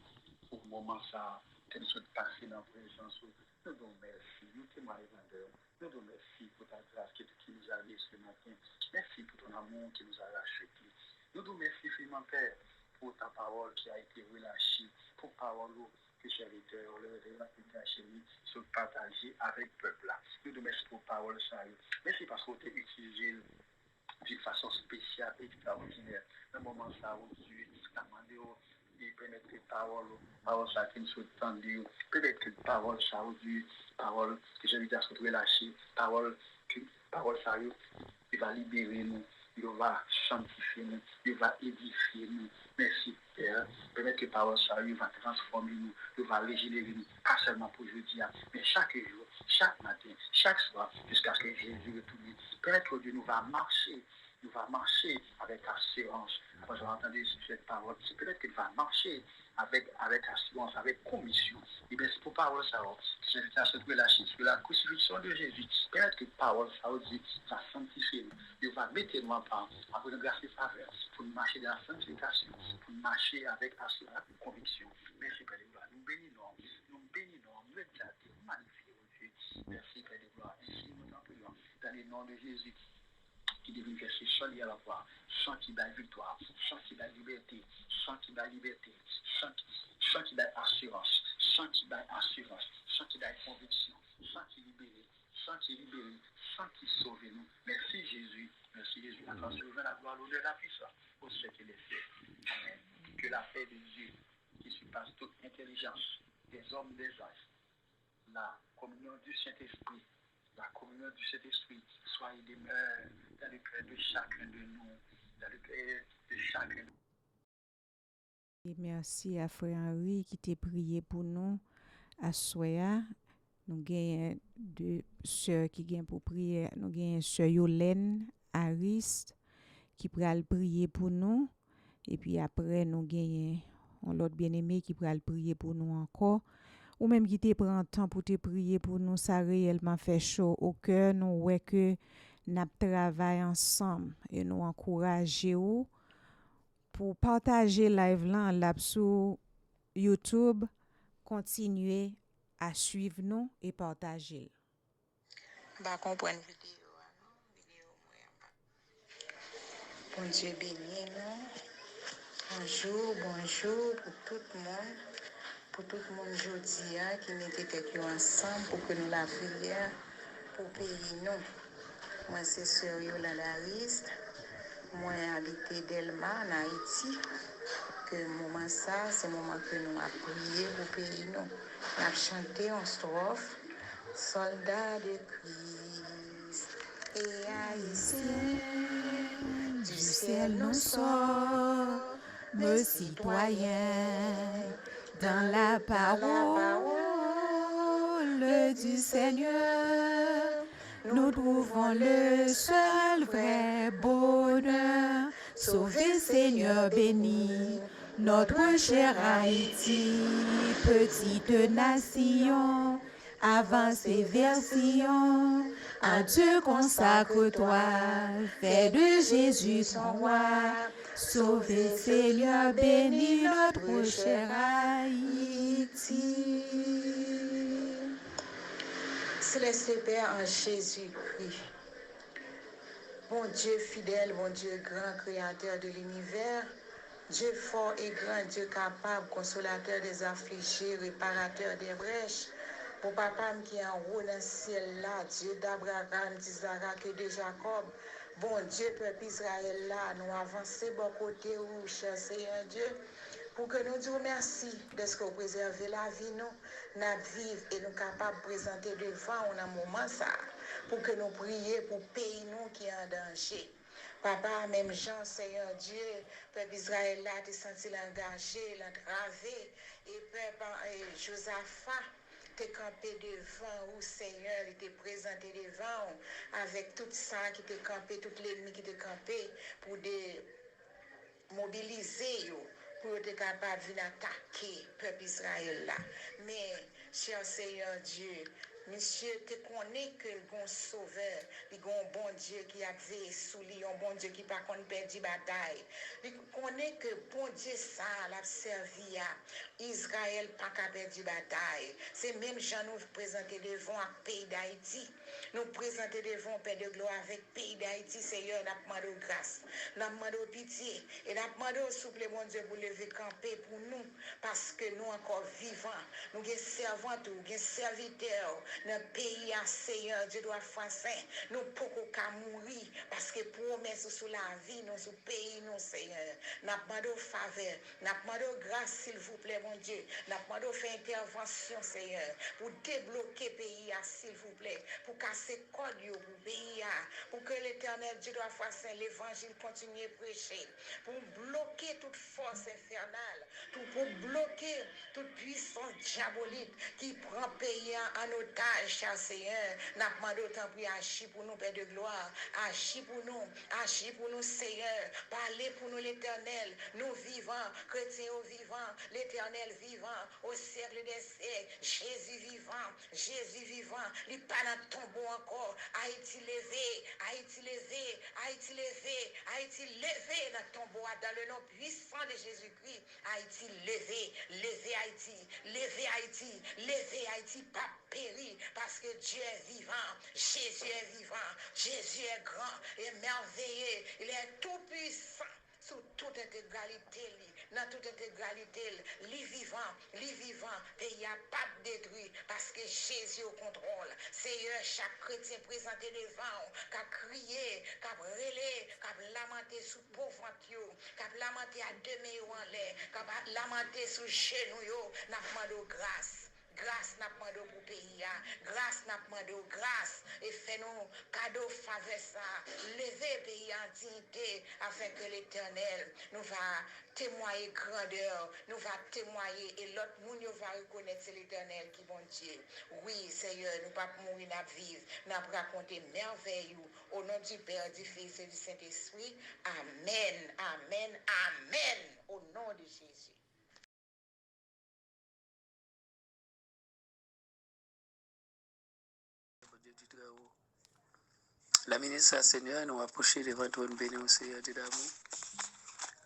pour le moment ça, que nous sommes passés dans la présence. Nous donnons merci, nous témoignons dans Dieu. Nous donnons merci pour ta grâce qui nous a donné ce matin. Merci pour ton amour qui nous a racheté. Nous donnons merci, mon Père, pour ta parole qui a été relâchée, pour ta parole que serviteur, le chez nous, se partager avec le peuple. Nous donnons merci pour ta parole. Merci parce que tu as utilisé d'une façon spéciale et extraordinaire. Dans le moment ça où tu as demandé et permettre que parole ça qui nous soit tendue, peut-être que parole ça aujourd'hui, parole que j'ai envie à se relâcher, parole ça il va libérer nous, il va sanctifier nous, il va édifier nous. Merci Père, permettre que parole ça il va transformer nous, il va régénérer nous, pas seulement pour aujourd'hui, mais chaque jour, chaque matin, chaque soir, jusqu'à ce que Jésus retourne. Permettre que Dieu nous va marcher avec assurance. Après j'ai entendu cette parole, c'est peut-être qu'il va marcher avec assurance, avec commission. Et bien c'est pour parole ça, j'invite à se relâcher sur la crucifixion de Jésus. Peut-être que parole ça aussi va sanctifier nous. Il va mettre nous en part, avec une grâce et faveur, pour nous marcher dans la sanctification, pour nous marcher avec assurance, avec conviction. Merci Père de gloire. Nous bénissons, nous exaltons, nous magnifions Dieu. Merci Père de gloire. Ici nous t'en prions, dans le nom de Jésus, qui devient verser chant à la voix, chant qui donne victoire, chant qui donne liberté, chant qui donne liberté, chant qui donne assurance, chant qui donne conviction, chant qui libère, chant qui sauve nous. Merci Jésus. Avant de revenir la gloire, l'honneur, la puissance, au siècle des siècles. Amen. Que la paix de Dieu, qui surpasse toute intelligence, des hommes, des anges, la communion du Saint-Esprit, soit et demeure dans le cœur de chacun de nous, dans le cœur de chacun de nous. Et merci à Frère Henri qui t'a prié pour nous à Soya. Nous avons deux sœurs qui viennent pour prier. Nous avons sœur Yolène Harris qui pral prier pour nous. Et puis après, nous avons l'autre bien-aimé qui pral prier pour nous encore. Ou même qui te prend temps pour te prier pour nous, ça réellement fait chaud au cœur. Nous voyons que nous travaillons ensemble et nous encourageons pour partager live là sur YouTube. Continuez à suivre nous et partager. Bah comprendre vidéo Bon Dieu béni nous. Bonjour pour tout le monde. Pour tout le monde aujourd'hui qui mettait tête ensemble pour que nous la prière pour pays nous. Moi c'est sœur Yolande Harris. Moi habite Delma en Haïti. Que moment ça, c'est le moment que nous avons prié pour pays nous. Nous avons chanté en strophe. Soldats de Christ et haïtiens du ciel nous sommes citoyens. Dans la parole du Seigneur, nous trouvons le seul vrai bonheur. Sauvé Seigneur béni, notre chère Haïti, petite nation, avancée vers Sion. À Dieu consacre-toi, fais de Jésus son roi. Sauvé Seigneur béni, notre chère Haïti. Céleste Père en Jésus-Christ. Bon Dieu fidèle, bon Dieu grand, créateur de l'univers, Dieu fort et grand, Dieu capable, consolateur des affligés, réparateur des brèches. Pour papa qui est en haut dans le ciel là, Dieu d'Abraham, d'Isaac et de Jacob. Bon Dieu, peuple Israël là, nous avançons bon côté où, cher Seigneur Dieu, pour que nous disions merci de ce que vous préservez la vie, nous vivons et nous capables de présenter devant un moment ça, pour que nous prions pour pays nous qui est en danger. Papa, même Jean, Seigneur Dieu, peuple Israël là, tu senti l'engagé, l'entravé, et peuple Josaphat, t'es campé devant ou Seigneur, il t'est présenté devant avec tout ça qui t'est campé, tout l'ennemi qui t'est campé pour mobiliser pour être capable de venir attaquer le peuple Israël là. Mais, cher Seigneur Dieu, Monsieur te connaît que le bon sauveur, le bon Dieu qui a veillé sous lui, un bon Dieu qui pas qu'on perdre bataille. Il connaît que bon Dieu ça l'a servi à Israël pas qu'à perdre bataille. C'est même Jean nous présenter devant le pays d'Haïti. Nous présenter devant Père de gloire avec le pays d'Haïti, Seigneur, n'a demandé grâce, n'a demandé pitié et n'a demandé au souple mon Dieu pour lever camper pour nous parce que nous encore vivants, nous sommes servants, nous sommes serviteurs dans le pays à Seigneur, Dieu doit faire saint. Nous ne pouvons pas mourir parce que promesse sur la vie, nous sur le pays, nous Seigneur. N'a demandé faveur, n'a demandé grâce s'il vous plaît mon Dieu, n'a demandé faire intervention Seigneur pour débloquer le pays s'il vous plaît, pour casser code pour le pays pour que l'Éternel Dieu doit faire saint, l'évangile continue à prêcher, pour bloquer toute force infernale, pour bloquer toute puissance diabolique qui prend le pays en otage, cher Seigneur. N'a demandé autant pour agir pour nous, Père de gloire, agir pour nous, Seigneur, parlez pour nous l'Éternel, nous vivants, chrétiens vivants, l'Éternel vivant, au siècle des siècles, Jésus vivant, il pas dans le tombeau encore, Haïti levé, dans le tombeau, dans le nom puissant de Jésus-Christ, Haïti levé Haïti, pas péri, parce que Dieu est vivant, Jésus est vivant, Jésus est grand et merveilleux, il est tout puissant. Sous toute intégralité, dans toute intégralité, li vivant, pays a pas détruit parce que Jésus au contrôle. Seigneur, chaque chrétien présenté devant, qui a crié, qui a relé, qui a lamenté sous pauvre, qui a lamenté à demi en l'air, qui a lamenté sous genoux, n'a demandé grâce. Grâce n'a pas de pour pays, grâce n'a pas de grâce et fais-nous cadeau faveur ça, lever pays en dignité afin que l'Éternel nous va témoigner grandeur, nous va témoigner et l'autre monde va reconnaître c'est l'Éternel qui bon Dieu. Oui Seigneur, nous pas mourir, nous vivre, nous raconter merveille au nom du Père, du Fils et du Saint-Esprit. Amen, amen, amen, au nom de Jésus. La ministre Seigneur, nous approchons devant toi, nous bénissons Seigneur de l'amour.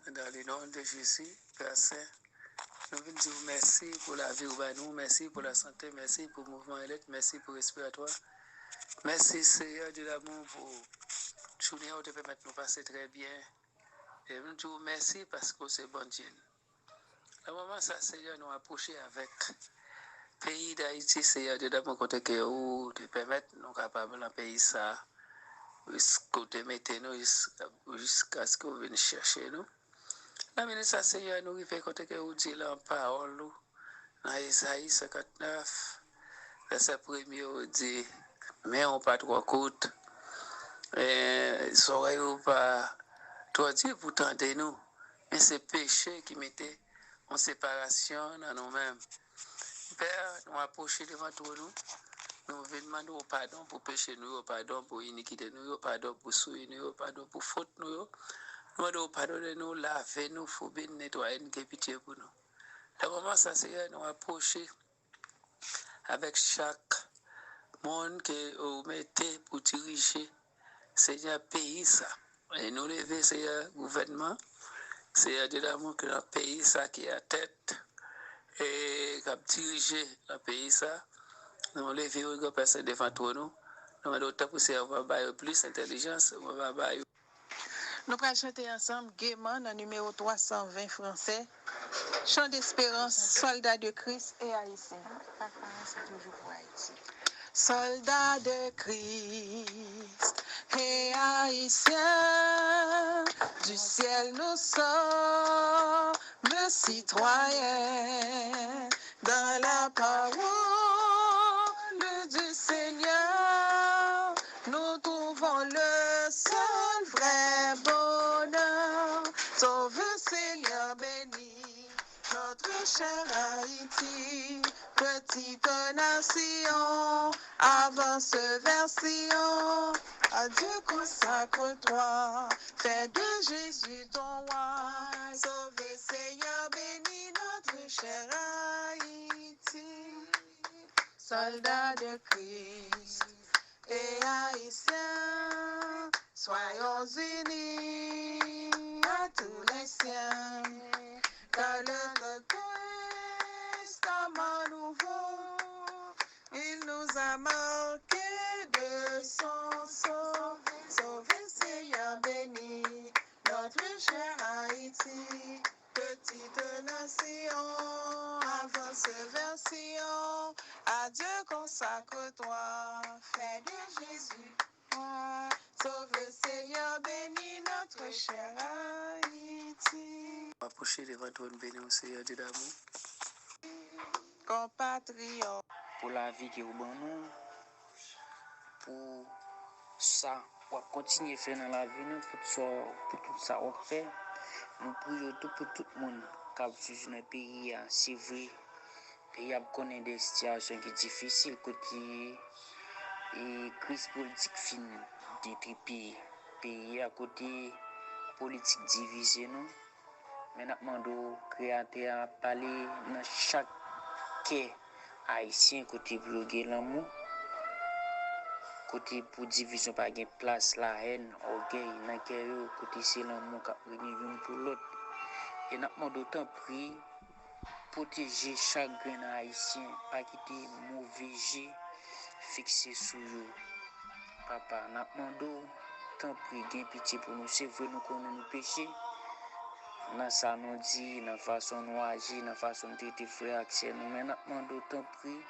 Dans le nom de Jésus, Père Saint, nous venons dire merci pour la vie urbaine, merci pour la santé, merci pour le mouvement élect, merci pour le respiratoire. Merci Seigneur de l'amour pour journée où te permettre de nous passer très bien. Et nous disons merci parce que c'est bon Dieu. Le moment ça, Seigneur, nous approcher avec le pays d'Haïti, Seigneur de l'amour, côté que vous te permettre nous capables dans pays ça. Côté mettez-nous jusqu'à ce que vous venez chercher nous. La ministre Seigneur nous fait côté que vous dites en parole dans Isaïe 59 verset 1er vous dit mais on pas trop coûte et soirée ou pas toi Dieu pour tenter nous mais c'est péché qui mettait en séparation dans nous-mêmes. Père, nous approcher devant toi nous venons demander au pardon pour péché nous, au pardon pour iniquité nous, au pardon pour souiller nous, au pardon pour faute nous. Nous demandons au pardon de nous, laver nous, phobie, nettoyer nous, pitié pour nous. Le moment ça, Seigneur, nous approcher avec chaque monde que vous mettez pour diriger, Seigneur, pays ça. Et nous lever, Seigneur, gouvernement, Seigneur de l'amour, que le pays ça qui est à tête et qui a dirigé le pays ça. Nous levons les personnes devant toi, nous demandons pour servir plus d'intelligence. Nous allons chanter ensemble gaiement dans le numéro 320 français. Chant d'espérance, soldats de Christ et haïtiens. C'est toujours pour Haïti. Soldats de Christ et haïtiens, du ciel nous sommes citoyens dans la parole du Seigneur, nous trouvons le seul vrai bonheur. Sauve Seigneur béni, notre cher Haïti, petite nation, avance vers Sion. Adieu, consacre-toi, fais de Jésus ton roi. Sauve Seigneur béni, notre cher Haïti. soldats de Christ et haïtiens, soyons unis à tous les siens, car le Christ comme un nouveau, il nous a marqué de son sceau. Sauvé Seigneur béni, notre cher Haïti, petite nation, avance vers Sion. À Dieu consacre-toi, fais de Jésus roi. Sauve Seigneur, bénis notre cher Haïti. Approcher devant toi, béni au Seigneur Dieu d'amour. Compatriotes. Pour la vie qui est au bon nous, pour ça, pour continuer à faire dans la vie, pour tout ça, on fait. Nous prions tout pour tout le monde qui vit dans le pays. C'est vrai, le pays connaît des situations qui sont difficiles, côté et crise politique fin détriper pays à côté politique divisée non. Mais nous demandons créateur à parler dans chaque quai haïtien côté bloguer l'amour. Côté pour division pas gain place la haine orgueil dans cœur côté c'est l'amour qui réunit pour l'autre et n'a demandé autant prier protéger chaque grain haïtien pas quitter mauvais jet fixé sur eux papa n'a demandé tant prier gain pitié pour nous c'est vrai nous connaissons nos péchés dans ça nous dit dans façon nous agir dans façon de traiter frère accès nous mais n'a demandé autant prier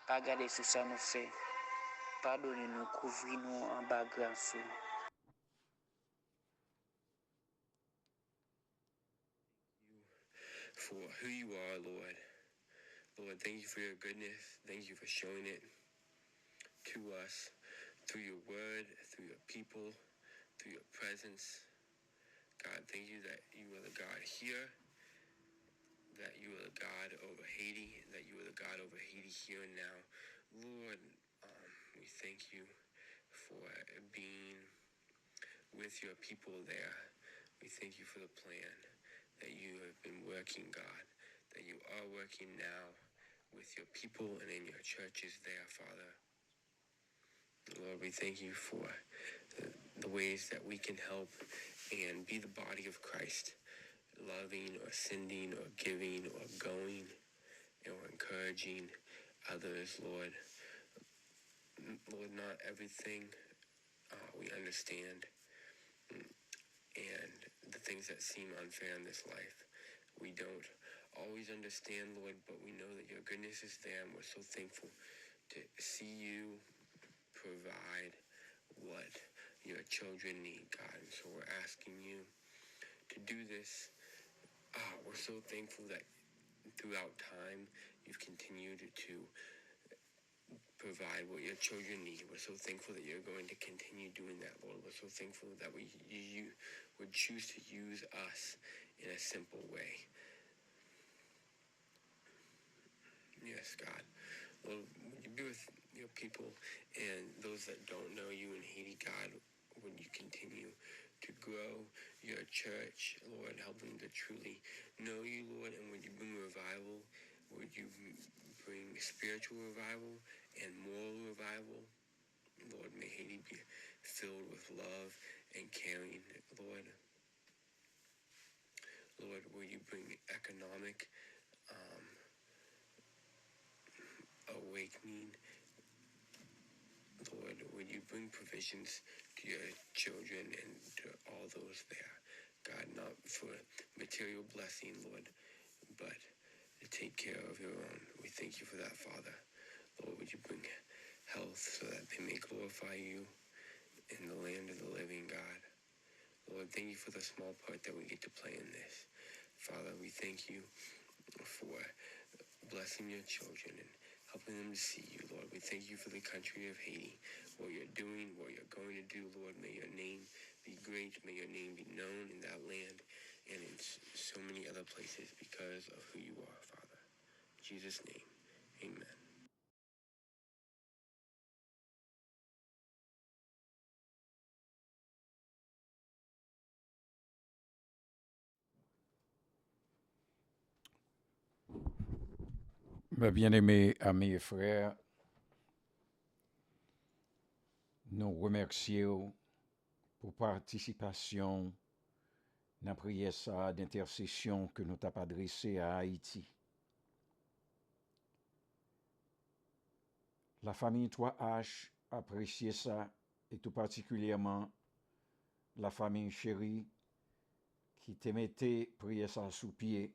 pas garder sur ça nous fait. Pardonnez-nous, couvrez-nous en bas grâce. For who you are, Lord. Lord, thank you for your goodness. Thank you for showing it to us through your word, through your people, through your presence. God, thank you that you are the God here, that you are the God over Haiti, that you are the God over Haiti here and now. Lord, we thank you for being with your people there. We thank you for the plan that you have been working, God, that you are working now with your people and in your churches there, Father. Lord, we thank you for the ways that we can help and be the body of Christ, loving or sending or giving or going or encouraging others, Lord. Lord, not everything we understand, and the things that seem unfair in this life, we don't always understand, Lord, but we know that your goodness is there, and we're so thankful to see you provide what your children need, God. And so we're asking you to do this. We're so thankful that throughout time, you've continued to provide what your children need. We're so thankful that you're going to continue doing that, Lord. We're so thankful that you would choose to use us in a simple way. Yes, God. Lord, would you be with your people and those that don't know you in Haiti, God? Would you continue to grow your church, Lord, help them to truly know you, Lord, and would you bring revival? Would you bring spiritual revival and moral revival? Lord, may Haiti be filled with love and caring, Lord. Lord, will you bring economic awakening? Lord, would you bring provisions to your children and to all those there? God, not for material blessing, Lord, but to take care of your own. We thank you for that, Father. Lord, would you bring health so that they may glorify you in the land of the living, God. Lord, thank you for the small part that we get to play in this. Father, we thank you for blessing your children and helping them to see you, Lord. We thank you for the country of Haiti, what you're doing, what you're going to do, Lord. May your name be great. May your name be known in that land and in so many other places because of who you are, Father. In Jesus' name, amen. Mes bien-aimés amis et frères, nous remercions pour participation dans la prière d'intercession que nous t'avons adressée à Haïti. La famille 3H apprécie ça, et tout particulièrement la famille chérie qui te mettait prier ça sous pied,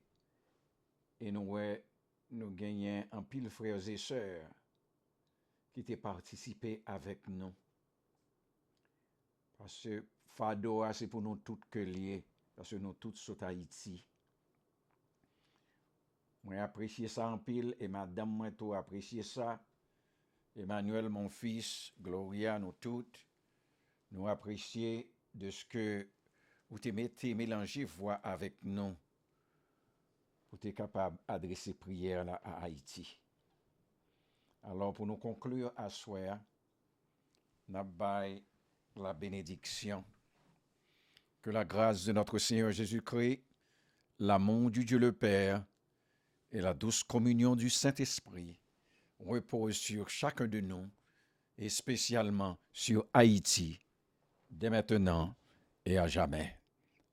et nous gagnons un pile frères et sœurs qui t'ont participé avec nous. Parce que Fado, c'est pour nous toutes que liés, parce que nous toutes sommes Haïti. Moi apprécié ça en pile, et madame moi tout apprécié ça. Emmanuel, mon fils, Gloria, nous toutes, nous apprécions de ce que vous te mettez mélanger voix avec nous pour être capable d'adresser prière là à Haïti. Alors, pour nous conclure à soir, nous avons la bénédiction. Que la grâce de notre Seigneur Jésus-Christ, l'amour du Dieu le Père et la douce communion du Saint-Esprit repose sur chacun de nous et spécialement sur Haïti, dès maintenant et à jamais.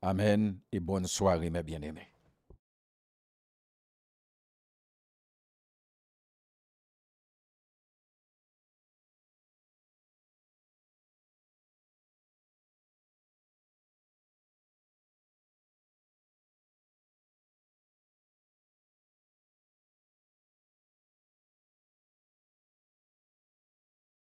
Amen et bonne soirée, mes bien-aimés.